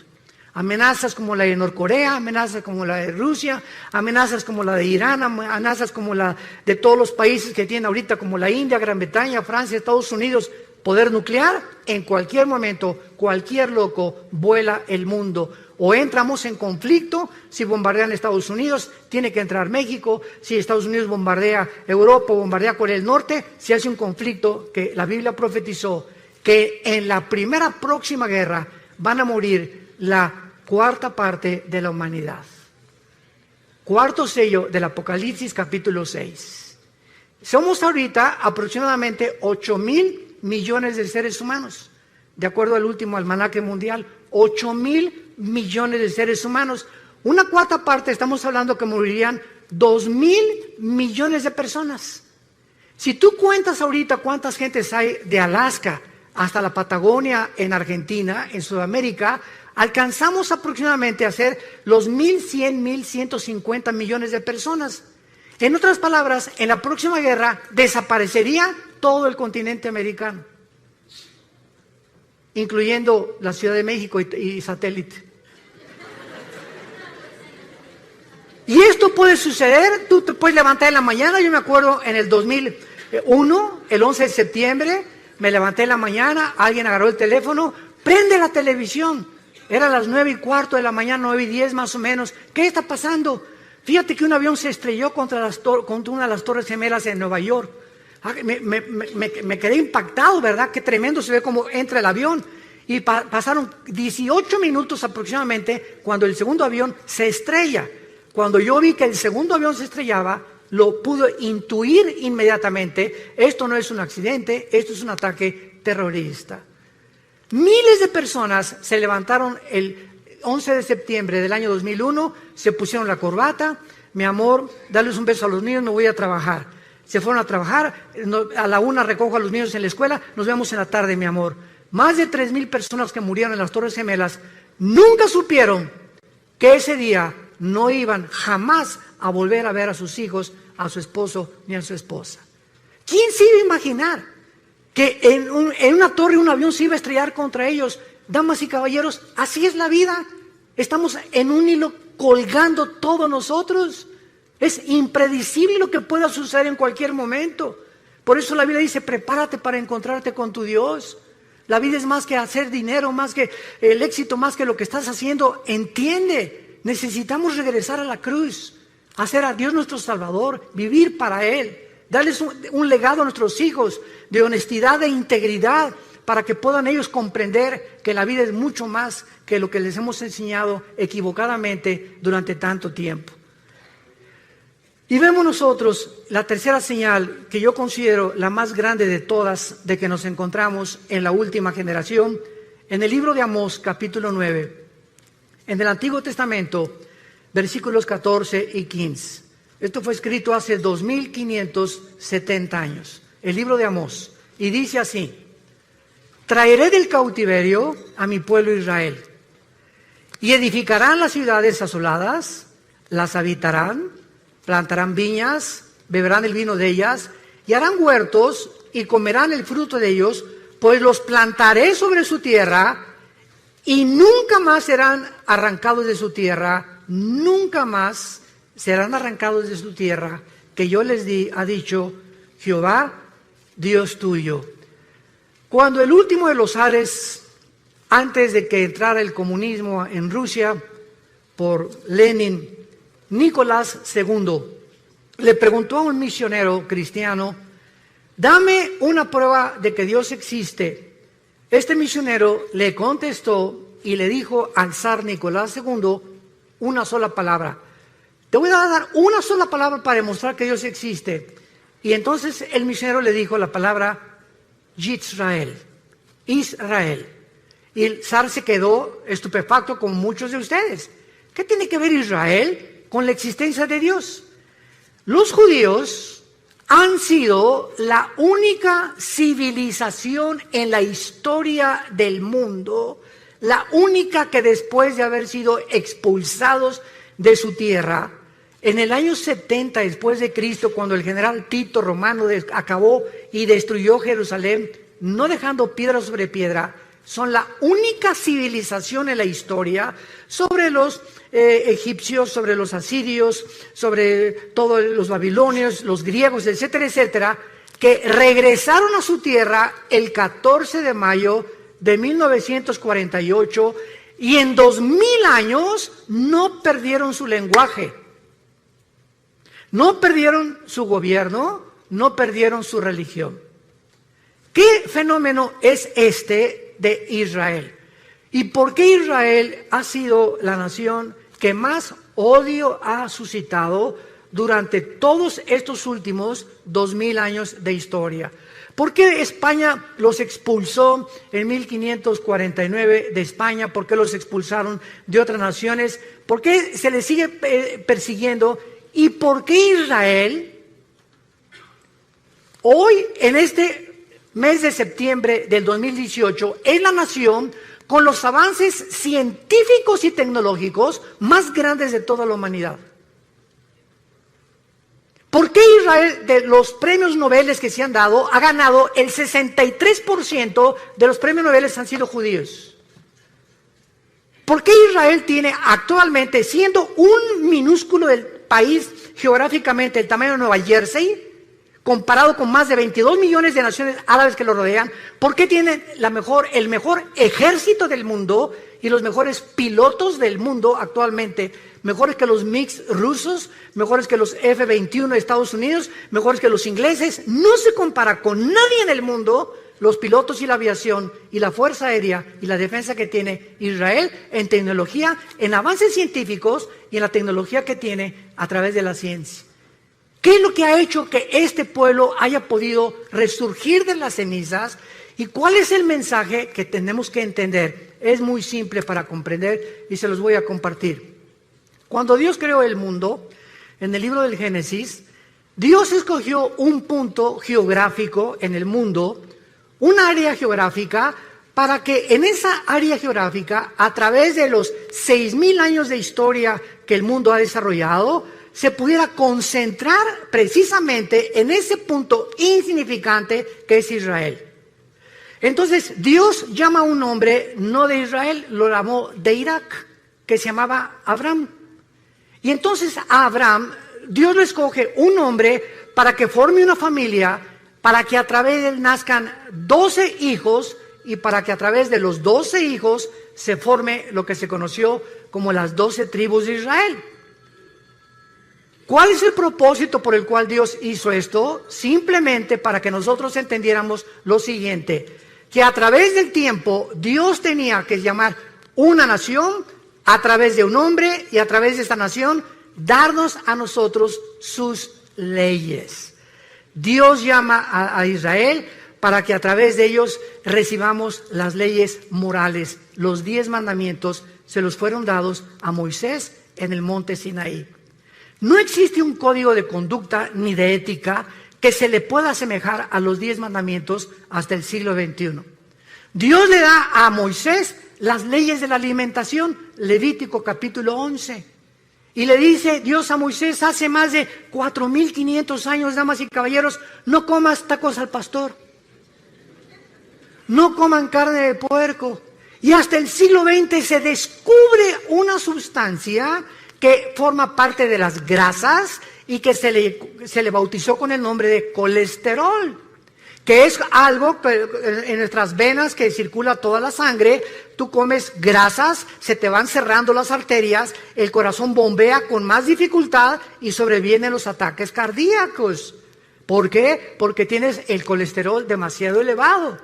Amenazas como la de Norcorea, amenazas como la de Rusia, amenazas como la de Irán, amenazas como la de todos los países que tienen ahorita como la India, Gran Bretaña, Francia, Estados Unidos, poder nuclear, en cualquier momento, cualquier loco vuela el mundo. O entramos en conflicto, si bombardean Estados Unidos, tiene que entrar México, si Estados Unidos bombardea Europa, bombardea Corea del Norte, se hace un conflicto que la Biblia profetizó, que en la primera próxima guerra van a morir la 1/4 parte de la humanidad. 4º sello del Apocalipsis capítulo 6. Somos ahorita aproximadamente 8,000 millones de seres humanos, de acuerdo al último almanaque mundial, 8,000 millones de seres humanos. Una 1/4 parte, estamos hablando que morirían 2,000 millones de personas. Si tú cuentas ahorita cuántas gentes hay de Alaska hasta la Patagonia en Argentina, en Sudamérica, alcanzamos aproximadamente a ser los 1,100, 1,150 millones de personas. En otras palabras, en la próxima guerra desaparecería todo el continente americano, incluyendo la Ciudad de México y satélite. Y esto puede suceder, tú te puedes levantar en la mañana. Yo me acuerdo en el 2001, el 11 de septiembre, me levanté en la mañana, alguien agarró el teléfono, prende la televisión. Eran las 9:15 de la mañana, 9:10 más o menos. ¿Qué está pasando? Fíjate que un avión se estrelló contra una de las Torres Gemelas en Nueva York. Me quedé impactado, ¿verdad? Qué tremendo se ve cómo entra el avión. Y pasaron 18 minutos aproximadamente cuando el segundo avión se estrella. Cuando yo vi que el segundo avión se estrellaba, lo pude intuir inmediatamente. Esto no es un accidente, esto es un ataque terrorista. Miles de personas se levantaron el 11 de septiembre del año 2001, se pusieron la corbata, mi amor, darles un beso a los niños, me voy a trabajar. Se fueron a trabajar, a la 1 recojo a los niños en la escuela, nos vemos en la tarde, mi amor. Más de 3,000 personas que murieron en las Torres Gemelas nunca supieron que ese día no iban jamás a volver a ver a sus hijos, a su esposo ni a su esposa. ¿Quién se iba a imaginar que en una torre un avión se iba a estrellar contra ellos? Damas y caballeros, así es la vida. Estamos en un hilo colgando todos nosotros. Es impredecible lo que pueda suceder en cualquier momento. Por eso la Biblia dice, prepárate para encontrarte con tu Dios. La vida es más que hacer dinero, más que el éxito, más que lo que estás haciendo. Entiende, necesitamos regresar a la cruz, hacer a Dios nuestro Salvador, vivir para Él, darles un legado a nuestros hijos de honestidad e integridad, para que puedan ellos comprender que la vida es mucho más que lo que les hemos enseñado equivocadamente durante tanto tiempo. Y vemos nosotros la tercera señal que yo considero la más grande de todas, de que nos encontramos en la última generación, en el libro de Amós, capítulo 9, en el Antiguo Testamento, versículos 14 y 15. Esto fue escrito hace 2570 años, el libro de Amós, y dice así: traeré del cautiverio a mi pueblo Israel, y edificarán las ciudades asoladas, las habitarán, plantarán viñas, beberán el vino de ellas, y harán huertos y comerán el fruto de ellos, pues los plantaré sobre su tierra, y nunca más serán arrancados de su tierra, nunca más serán arrancados de su tierra, que yo les di, ha dicho Jehová, Dios tuyo. Cuando el último de los zares, antes de que entrara el comunismo en Rusia, por Lenin, Nicolás II, le preguntó a un misionero cristiano, dame una prueba de que Dios existe. Este misionero le contestó y le dijo al zar Nicolás II una sola palabra. Te voy a dar una sola palabra para demostrar que Dios existe. Y entonces el misionero le dijo la palabra Yisrael, Israel. Y el zar se quedó estupefacto como muchos de ustedes. ¿Qué tiene que ver Israel con la existencia de Dios? Los judíos han sido la única civilización en la historia del mundo, la única que después de haber sido expulsados de su tierra, en el año 70 después de Cristo, cuando el general Tito romano acabó y destruyó Jerusalén, no dejando piedra sobre piedra, son la única civilización en la historia sobre los egipcios, sobre los asirios, sobre todos los babilonios, los griegos, etcétera, etcétera, que regresaron a su tierra el 14 de mayo de 1948 y en 2000 años no perdieron su lenguaje, no perdieron su gobierno, no perdieron su religión. ¿Qué fenómeno es este de Israel? ¿Y por qué Israel ha sido la nación que más odio ha suscitado durante todos estos últimos 2000 años de historia? ¿Por qué España los expulsó en 1549 de España? ¿Por qué los expulsaron de otras naciones? ¿Por qué se les sigue persiguiendo? ¿Y por qué Israel hoy, en este mes de septiembre del 2018, es la nación con los avances científicos y tecnológicos más grandes de toda la humanidad? ¿Por qué Israel, de los premios Nobel que se han dado, ha ganado el 63% de los premios Nobel han sido judíos? ¿Por qué Israel tiene actualmente, siendo un minúsculo del país geográficamente, el tamaño de Nueva Jersey, comparado con más de 22 millones de naciones árabes que lo rodean, por qué tiene el mejor ejército del mundo y los mejores pilotos del mundo actualmente? Mejores que los MiG rusos, mejores que los F-21 de Estados Unidos, mejores que los ingleses. No se compara con nadie en el mundo los pilotos y la aviación y la fuerza aérea y la defensa que tiene Israel en tecnología, en avances científicos y en la tecnología que tiene a través de la ciencia. ¿Qué es lo que ha hecho que este pueblo haya podido resurgir de las cenizas? ¿Y cuál es el mensaje que tenemos que entender? Es muy simple para comprender y se los voy a compartir. Cuando Dios creó el mundo, en el libro del Génesis, Dios escogió un punto geográfico en el mundo, un área geográfica, para que en esa área geográfica, a través de los 6,000 años de historia que el mundo ha desarrollado, se pudiera concentrar precisamente en ese punto insignificante que es Israel. Entonces Dios llama a un hombre, no de Israel, lo llamó de Irak, que se llamaba Abraham. Y entonces a Abraham, Dios le escoge un hombre para que forme una familia, para que a través de él nazcan 12 hijos y para que a través de los 12 hijos se forme lo que se conoció como las 12 tribus de Israel. ¿Cuál es el propósito por el cual Dios hizo esto? Simplemente para que nosotros entendiéramos lo siguiente, que a través del tiempo Dios tenía que llamar una nación a través de un hombre y a través de esta nación darnos a nosotros sus leyes. Dios llama a Israel para que a través de ellos recibamos las leyes morales. Los 10 mandamientos se los fueron dados a Moisés en el monte Sinaí. No existe un código de conducta ni de ética que se le pueda asemejar a los 10 mandamientos hasta el siglo XXI. Dios le da a Moisés las leyes de la alimentación, Levítico capítulo 11. Y le dice Dios a Moisés hace más de 4,500 años, damas y caballeros, no comas tacos al pastor, no coman carne de puerco. Y hasta el siglo XX se descubre una sustancia que forma parte de las grasas y que se le bautizó con el nombre de colesterol, que es algo que en nuestras venas que circula toda la sangre. Tú comes grasas, se te van cerrando las arterias, el corazón bombea con más dificultad y sobrevienen los ataques cardíacos. ¿Por qué? Porque tienes el colesterol demasiado elevado.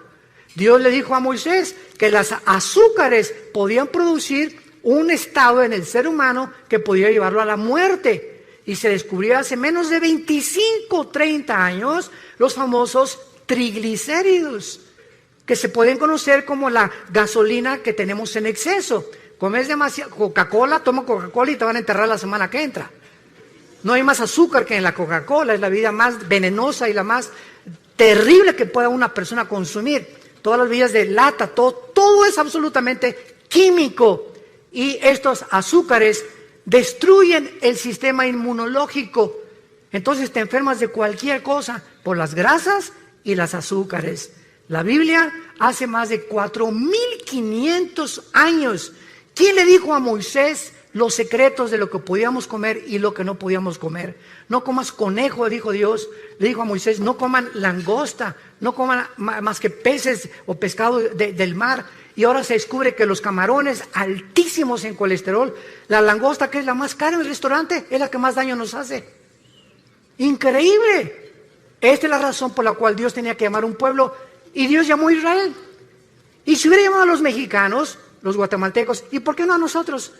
Dios le dijo a Moisés que las azúcares podían producir un estado en el ser humano que podía llevarlo a la muerte. Y se descubrió hace menos de 25, 30 años los famosos triglicéridos, que se pueden conocer como la gasolina que tenemos en exceso. Comes demasiado Coca-Cola, toma Coca-Cola y te van a enterrar la semana que entra. No hay más azúcar que en la Coca-Cola, es la bebida más venenosa y la más terrible que pueda una persona consumir. Todas las bebidas de lata, todo es absolutamente químico. Y estos azúcares destruyen el sistema inmunológico. Entonces te enfermas de cualquier cosa por las grasas y las azúcares. La Biblia hace más de 4,500 años. ¿Quién le dijo a Moisés los secretos de lo que podíamos comer y lo que no podíamos comer? No comas conejo, dijo Dios. Le dijo a Moisés, no coman langosta, no coman más que peces o pescado del mar. Y ahora se descubre que los camarones altísimos en colesterol, la langosta, que es la más cara en el restaurante, es la que más daño nos hace. Increíble. Esta es la razón por la cual Dios tenía que llamar a un pueblo, y Dios llamó a Israel. Y si hubiera llamado a los mexicanos, los guatemaltecos, ¿y por qué no a nosotros?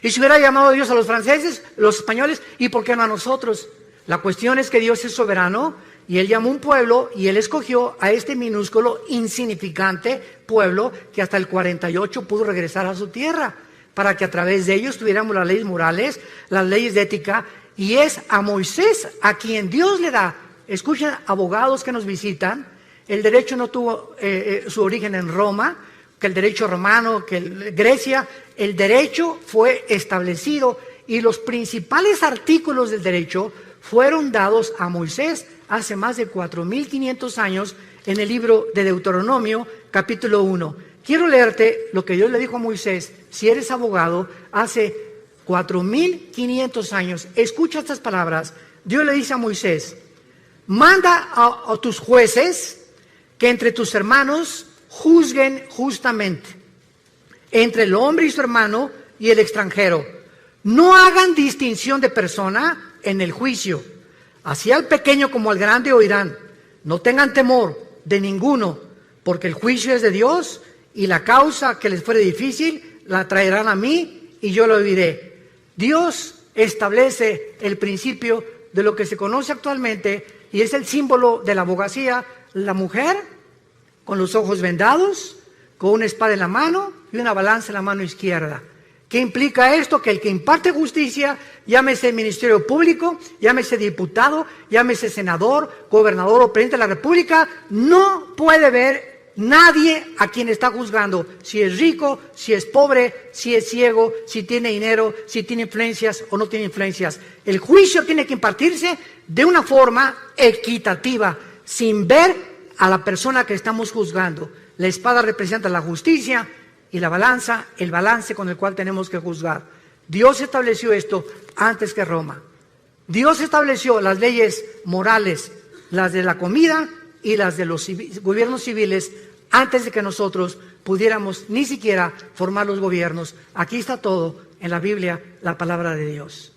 Y si hubiera llamado a Dios a los franceses, los españoles, ¿y por qué no a nosotros? La cuestión es que Dios es soberano, y Él llamó a un pueblo, y Él escogió a este minúsculo, insignificante pueblo, que hasta el 48 pudo regresar a su tierra, para que a través de ellos tuviéramos las leyes morales, las leyes de ética. Y es a Moisés a quien Dios le da. Escuchen, abogados que nos visitan, el derecho no tuvo su origen en Roma, que el derecho romano, que Grecia. El derecho fue establecido y los principales artículos del derecho fueron dados a Moisés hace más de 4,500 años en el libro de Deuteronomio, capítulo 1. Quiero leerte lo que Dios le dijo a Moisés, si eres abogado, hace 4,500 años. Escucha estas palabras. Dios le dice a Moisés, manda a tus jueces que entre tus hermanos juzguen justamente, entre el hombre y su hermano y el extranjero. No hagan distinción de persona en el juicio. Así al pequeño como al grande oirán. No tengan temor de ninguno, porque el juicio es de Dios y la causa que les fuere difícil la traerán a mí y yo lo oiré. Dios establece el principio de lo que se conoce actualmente y es el símbolo de la abogacía, la mujer con los ojos vendados, con una espada en la mano y una balanza en la mano izquierda. ¿Qué implica esto? Que el que imparte justicia, llámese ministerio público, llámese diputado, llámese senador, gobernador o presidente de la república, no puede ver nadie a quien está juzgando, si es rico, si es pobre, si es ciego, si tiene dinero, si tiene influencias o no tiene influencias. El juicio tiene que impartirse de una forma equitativa, sin ver a la persona que estamos juzgando. La espada representa la justicia y la balanza, el balance con el cual tenemos que juzgar. Dios estableció esto antes que Roma. Dios estableció las leyes morales, las de la comida y las de los gobiernos civiles, antes de que nosotros pudiéramos ni siquiera formar los gobiernos. Aquí está todo en la Biblia, la palabra de Dios.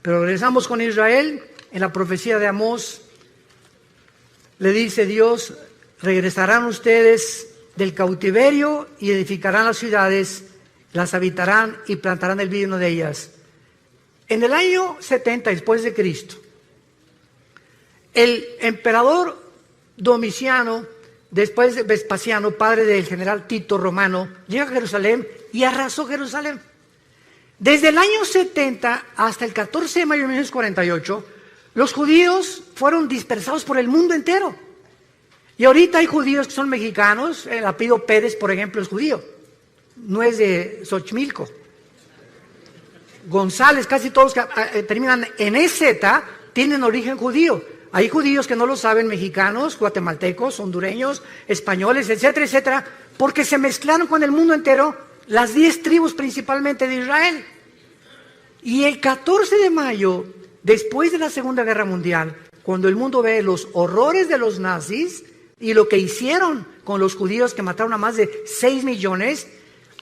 Pero regresamos con Israel. En la profecía de Amós le dice Dios, regresarán ustedes del cautiverio y edificarán las ciudades, las habitarán y plantarán el vino de ellas. En el año 70 después de Cristo, el emperador Domiciano, después de Vespasiano, padre del general Tito Romano, llega a Jerusalén y arrasó Jerusalén. Desde el año 70 hasta el 14 de mayo de 1948, los judíos fueron dispersados por el mundo entero. Y ahorita hay judíos que son mexicanos. El apellido Pérez, por ejemplo, es judío. No es de Xochimilco. González, casi todos que terminan en EZ tienen origen judío. Hay judíos que no lo saben, mexicanos, guatemaltecos, hondureños, españoles, etcétera, etcétera, porque se mezclaron con el mundo entero, las 10 tribus principalmente de Israel. Y el 14 de mayo, después de la Segunda Guerra Mundial, cuando el mundo ve los horrores de los nazis y lo que hicieron con los judíos que mataron a más de 6 millones,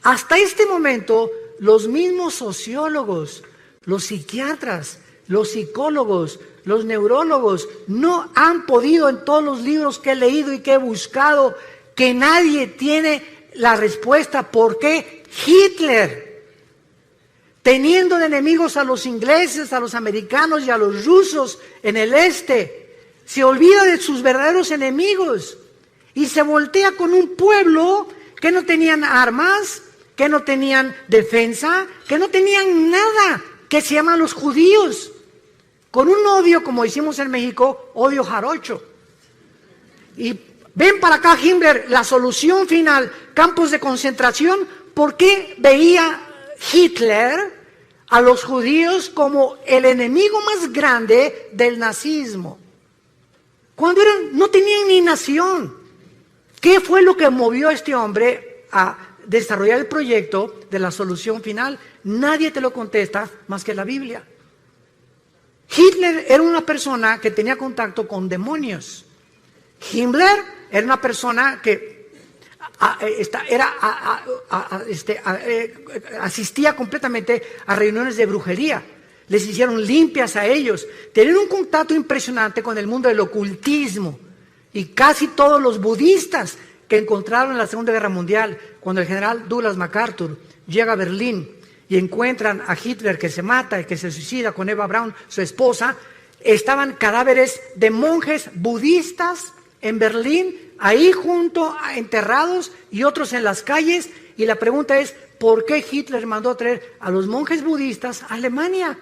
hasta este momento los mismos sociólogos, los psiquiatras, los psicólogos, los neurólogos no han podido, en todos los libros que he leído y que he buscado, que nadie tiene la respuesta. ¿Por qué Hitler, teniendo de enemigos a los ingleses, a los americanos y a los rusos en el este, se olvida de sus verdaderos enemigos y se voltea con un pueblo que no tenían armas, que no tenían defensa, que no tenían nada, que se llaman los judíos, con un odio, como hicimos en México, odio jarocho? Y ven para acá Himmler, la solución final, campos de concentración. ¿Por qué veía Hitler a los judíos como el enemigo más grande del nazismo? Cuando no tenían ni nación. ¿Qué fue lo que movió a este hombre a desarrollar el proyecto de la solución final? Nadie te lo contesta más que la Biblia. Hitler era una persona que tenía contacto con demonios. Himmler era una persona que asistía completamente a reuniones de brujería. Les hicieron limpias a ellos. Tenían un contacto impresionante con el mundo del ocultismo. Y casi todos los budistas que encontraron en la Segunda Guerra Mundial, cuando el general Douglas MacArthur llega a Berlín y encuentran a Hitler que se mata y que se suicida con Eva Braun, su esposa, estaban cadáveres de monjes budistas en Berlín, ahí junto, enterrados, y otros en las calles. Y la pregunta es, ¿por qué Hitler mandó a traer a los monjes budistas a Alemania?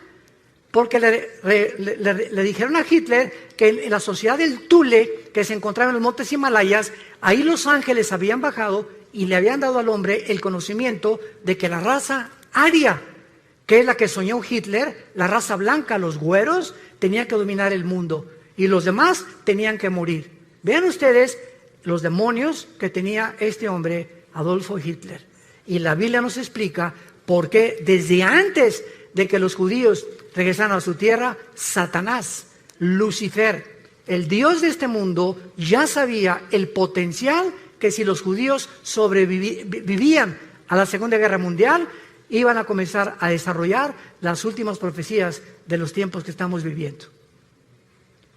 Porque le dijeron a Hitler que en la sociedad del Thule, que se encontraba en los montes Himalayas, ahí los ángeles habían bajado y le habían dado al hombre el conocimiento de que la raza aria, que es la que soñó Hitler, la raza blanca, los güeros, tenía que dominar el mundo y los demás tenían que morir. Vean ustedes los demonios que tenía este hombre, Adolfo Hitler. Y la Biblia nos explica por qué desde antes de que los judíos regresaran a su tierra, Satanás, Lucifer, el Dios de este mundo, ya sabía el potencial que si los judíos sobrevivían a la Segunda Guerra Mundial, iban a comenzar a desarrollar las últimas profecías de los tiempos que estamos viviendo.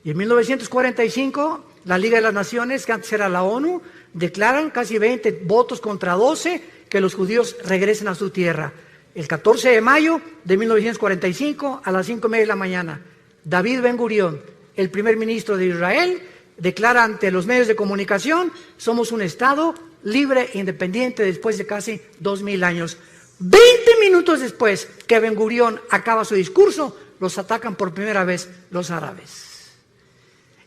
Y en 1945, la Liga de las Naciones, que antes era la ONU, declaran casi 20 votos contra 12 que los judíos regresen a su tierra. El 14 de mayo de 1945, a las 5:30 de la mañana, David Ben Gurión, el primer ministro de Israel, declara ante los medios de comunicación: somos un Estado libre e independiente después de casi 2000 años. 20 minutos después que Ben Gurión acaba su discurso, los atacan por primera vez los árabes.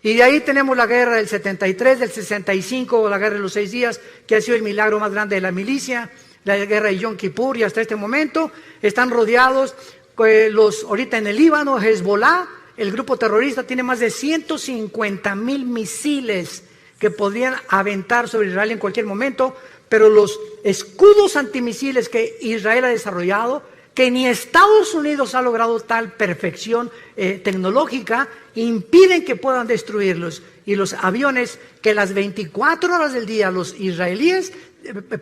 Y de ahí tenemos la guerra del 73, del 65, la guerra de los 6 días, que ha sido el milagro más grande de la milicia, la guerra de Yom Kippur, y hasta este momento están rodeados ahorita en el Líbano, Hezbollah, el grupo terrorista, tiene más de 150,000 misiles que podrían aventar sobre Israel en cualquier momento, pero los escudos antimisiles que Israel ha desarrollado, que ni Estados Unidos ha logrado tal perfección tecnológica, impiden que puedan destruirlos. Y los aviones que las 24 horas del día los israelíes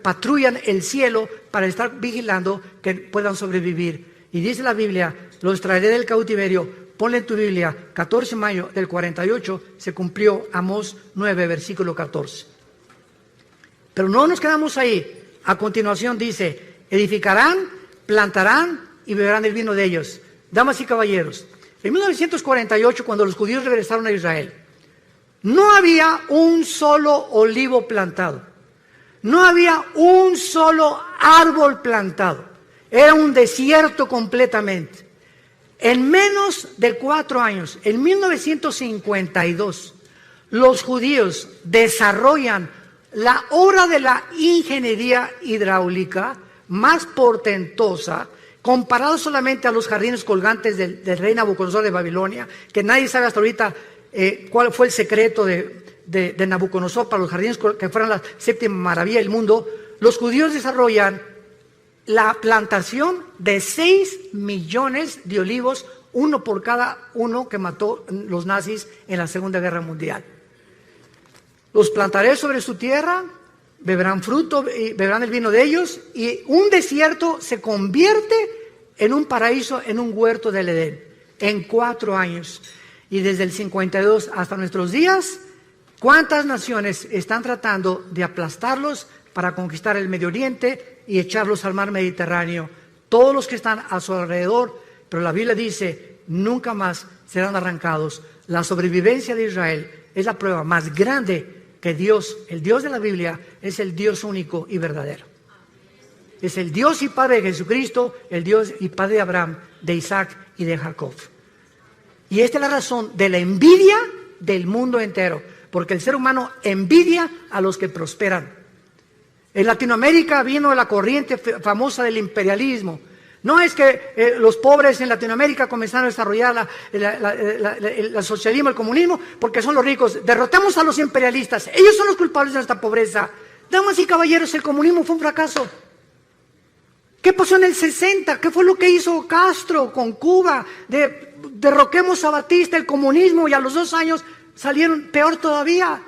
patrullan el cielo para estar vigilando que puedan sobrevivir. Y dice la Biblia: los traeré del cautiverio. Ponle en tu Biblia, 14 de mayo del 48, se cumplió Amós 9, versículo 14. Pero no nos quedamos ahí. A continuación dice: edificarán, plantarán y beberán el vino de ellos. Damas y caballeros, en 1948, cuando los judíos regresaron a Israel, no había un solo olivo plantado. No había un solo árbol plantado. Era un desierto completamente. En menos de 4 años, en 1952, los judíos desarrollan la obra de la ingeniería hidráulica más portentosa, comparado solamente a los jardines colgantes del rey Nabucodonosor de Babilonia, que nadie sabe hasta ahorita cuál fue el secreto de Nabucodonosor para los jardines que fueran la séptima maravilla del mundo. Los judíos desarrollan la plantación de 6 millones de olivos, uno por cada uno que mató los nazis en la Segunda Guerra Mundial. Los plantaré sobre su tierra, beberán fruto y beberán el vino de ellos, y un desierto se convierte en un paraíso, en un huerto del Edén, en 4 años. Y desde el 52 hasta nuestros días, ¿cuántas naciones están tratando de aplastarlos para conquistar el Medio Oriente y echarlos al mar Mediterráneo? Todos los que están a su alrededor, pero la Biblia dice, nunca más serán arrancados. La sobrevivencia de Israel es la prueba más grande que Dios, el Dios de la Biblia, es el Dios único y verdadero. Es el Dios y Padre de Jesucristo, el Dios y Padre de Abraham, de Isaac y de Jacob. Y esta es la razón de la envidia del mundo entero, porque el ser humano envidia a los que prosperan. En Latinoamérica vino la corriente famosa del imperialismo. No es que los pobres en Latinoamérica comenzaron a desarrollar el socialismo, el comunismo, porque son los ricos. Derrotamos a los imperialistas. Ellos son los culpables de nuestra pobreza. Damas y caballeros, el comunismo fue un fracaso. ¿Qué pasó en el 60? ¿Qué fue lo que hizo Castro con Cuba? Derroquemos a Batista, el comunismo, y a los 2 años salieron peor todavía.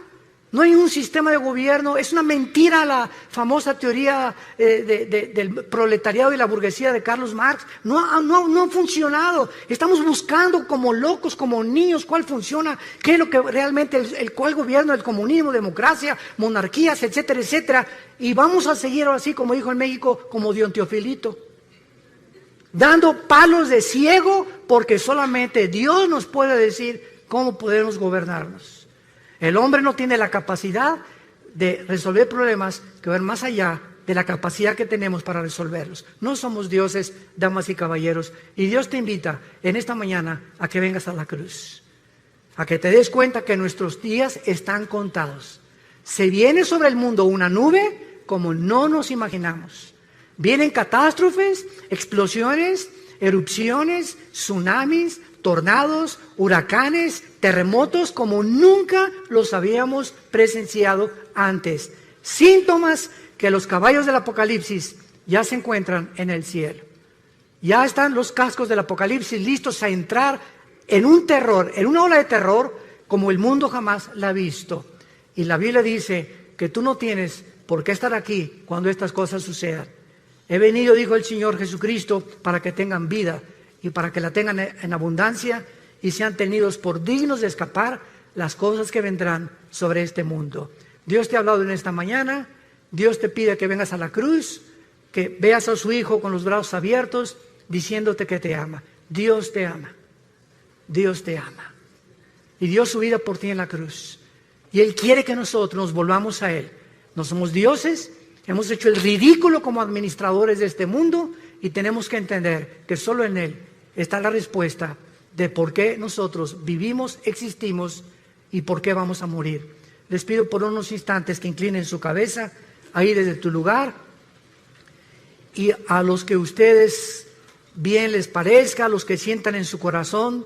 No hay un sistema de gobierno. Es una mentira la famosa teoría del proletariado y la burguesía de Carlos Marx. No ha funcionado. Estamos buscando como locos, como niños, cuál funciona, qué es lo que realmente cuál gobierno, el comunismo, democracia, monarquías, etcétera, etcétera. Y vamos a seguir así, como dijo en México, como Dion Teofilito, dando palos de ciego, porque solamente Dios nos puede decir cómo podemos gobernarnos. El hombre no tiene la capacidad de resolver problemas que van más allá de la capacidad que tenemos para resolverlos. No somos dioses, damas y caballeros, y Dios te invita en esta mañana a que vengas a la cruz, a que te des cuenta que nuestros días están contados. Se viene sobre el mundo una nube como no nos imaginamos. Vienen catástrofes, explosiones, erupciones, tsunamis, tornados, huracanes, terremotos como nunca los habíamos presenciado antes. Síntomas que los caballos del Apocalipsis ya se encuentran en el cielo. Ya están los cascos del Apocalipsis listos a entrar en un terror, en una ola de terror como el mundo jamás la ha visto. Y la Biblia dice que tú no tienes por qué estar aquí cuando estas cosas sucedan. He venido, dijo el Señor Jesucristo, para que tengan vida y para que la tengan en abundancia y sean tenidos por dignos de escapar las cosas que vendrán sobre este mundo. Dios te ha hablado en esta mañana. Dios te pide que vengas a la cruz, que veas a su Hijo con los brazos abiertos, diciéndote que te ama. Dios te ama. Dios te ama. Y dio su vida por ti en la cruz. Y Él quiere que nosotros nos volvamos a Él. No somos dioses, hemos hecho el ridículo como administradores de este mundo y tenemos que entender que solo en Él está la respuesta de por qué nosotros vivimos, existimos y por qué vamos a morir. Les pido por unos instantes que inclinen su cabeza ahí desde tu lugar, y a los que ustedes bien les parezca, a los que sientan en su corazón,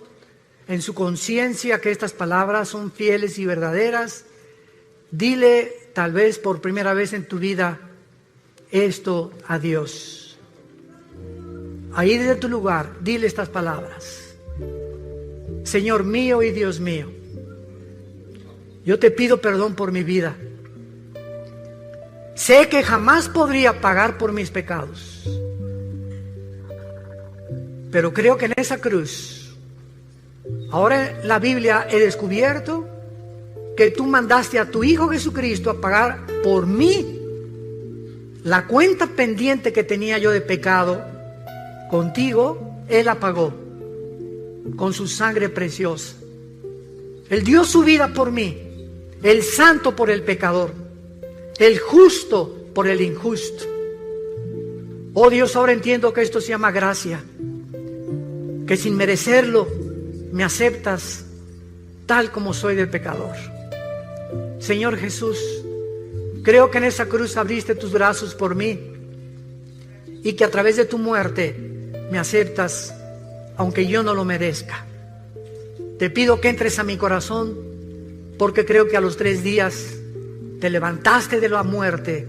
en su conciencia que estas palabras son fieles y verdaderas, dile tal vez por primera vez en tu vida esto a Dios. Ahí desde tu lugar, dile estas palabras: Señor mío y Dios mío, yo te pido perdón por mi vida. Sé que jamás podría pagar por mis pecados, pero creo que en esa cruz, ahora en la Biblia he descubierto que tú mandaste a tu Hijo Jesucristo a pagar por mí la cuenta pendiente que tenía yo de pecado. Contigo Él la pagó con su sangre preciosa. Él dio su vida por mí, el santo por el pecador, el justo por el injusto. Oh Dios, ahora entiendo que esto se llama gracia, que sin merecerlo me aceptas tal como soy del pecador. Señor Jesús, creo que en esa cruz abriste tus brazos por mí y que a través de tu muerte me aceptas, aunque yo no lo merezca. Te pido que entres a mi corazón, porque creo que a los 3 días te levantaste de la muerte,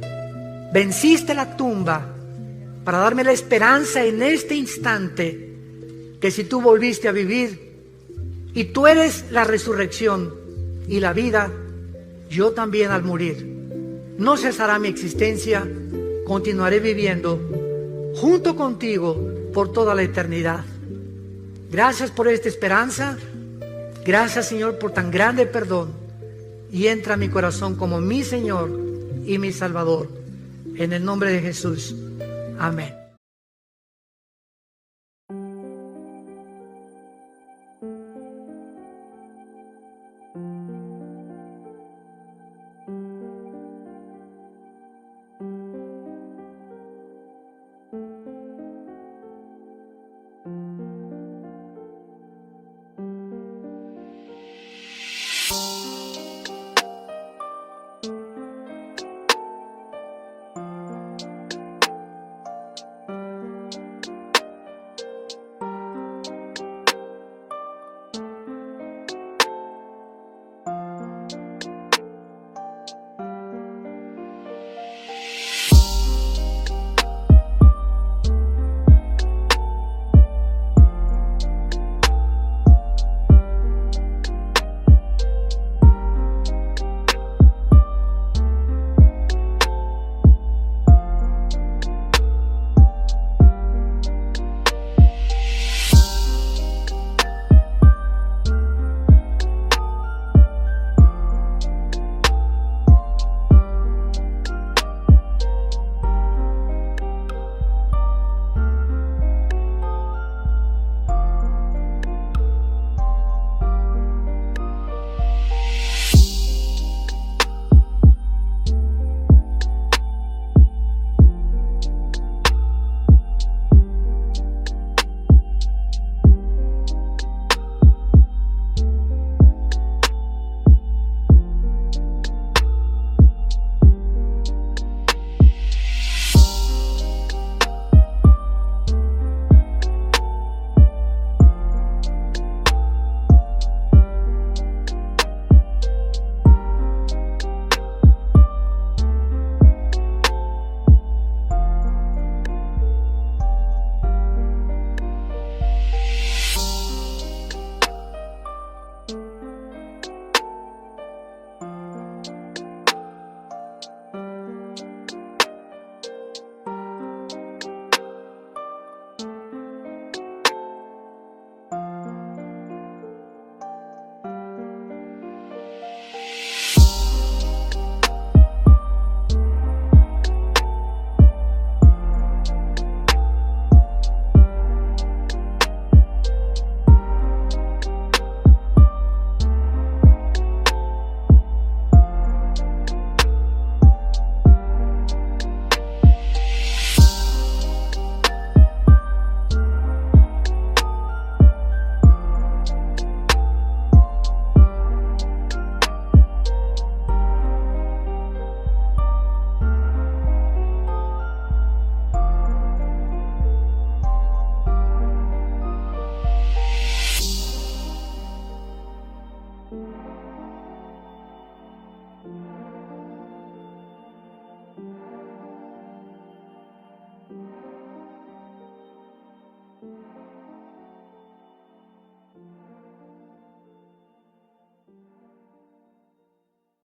venciste la tumba para darme la esperanza en este instante que si tú volviste a vivir y tú eres la resurrección y la vida, yo también al morir no cesará mi existencia, continuaré viviendo junto contigo por toda la eternidad. Gracias por esta esperanza. Gracias, Señor, por tan grande perdón, y entra a mi corazón como mi Señor y mi Salvador. En el nombre de Jesús. Amén.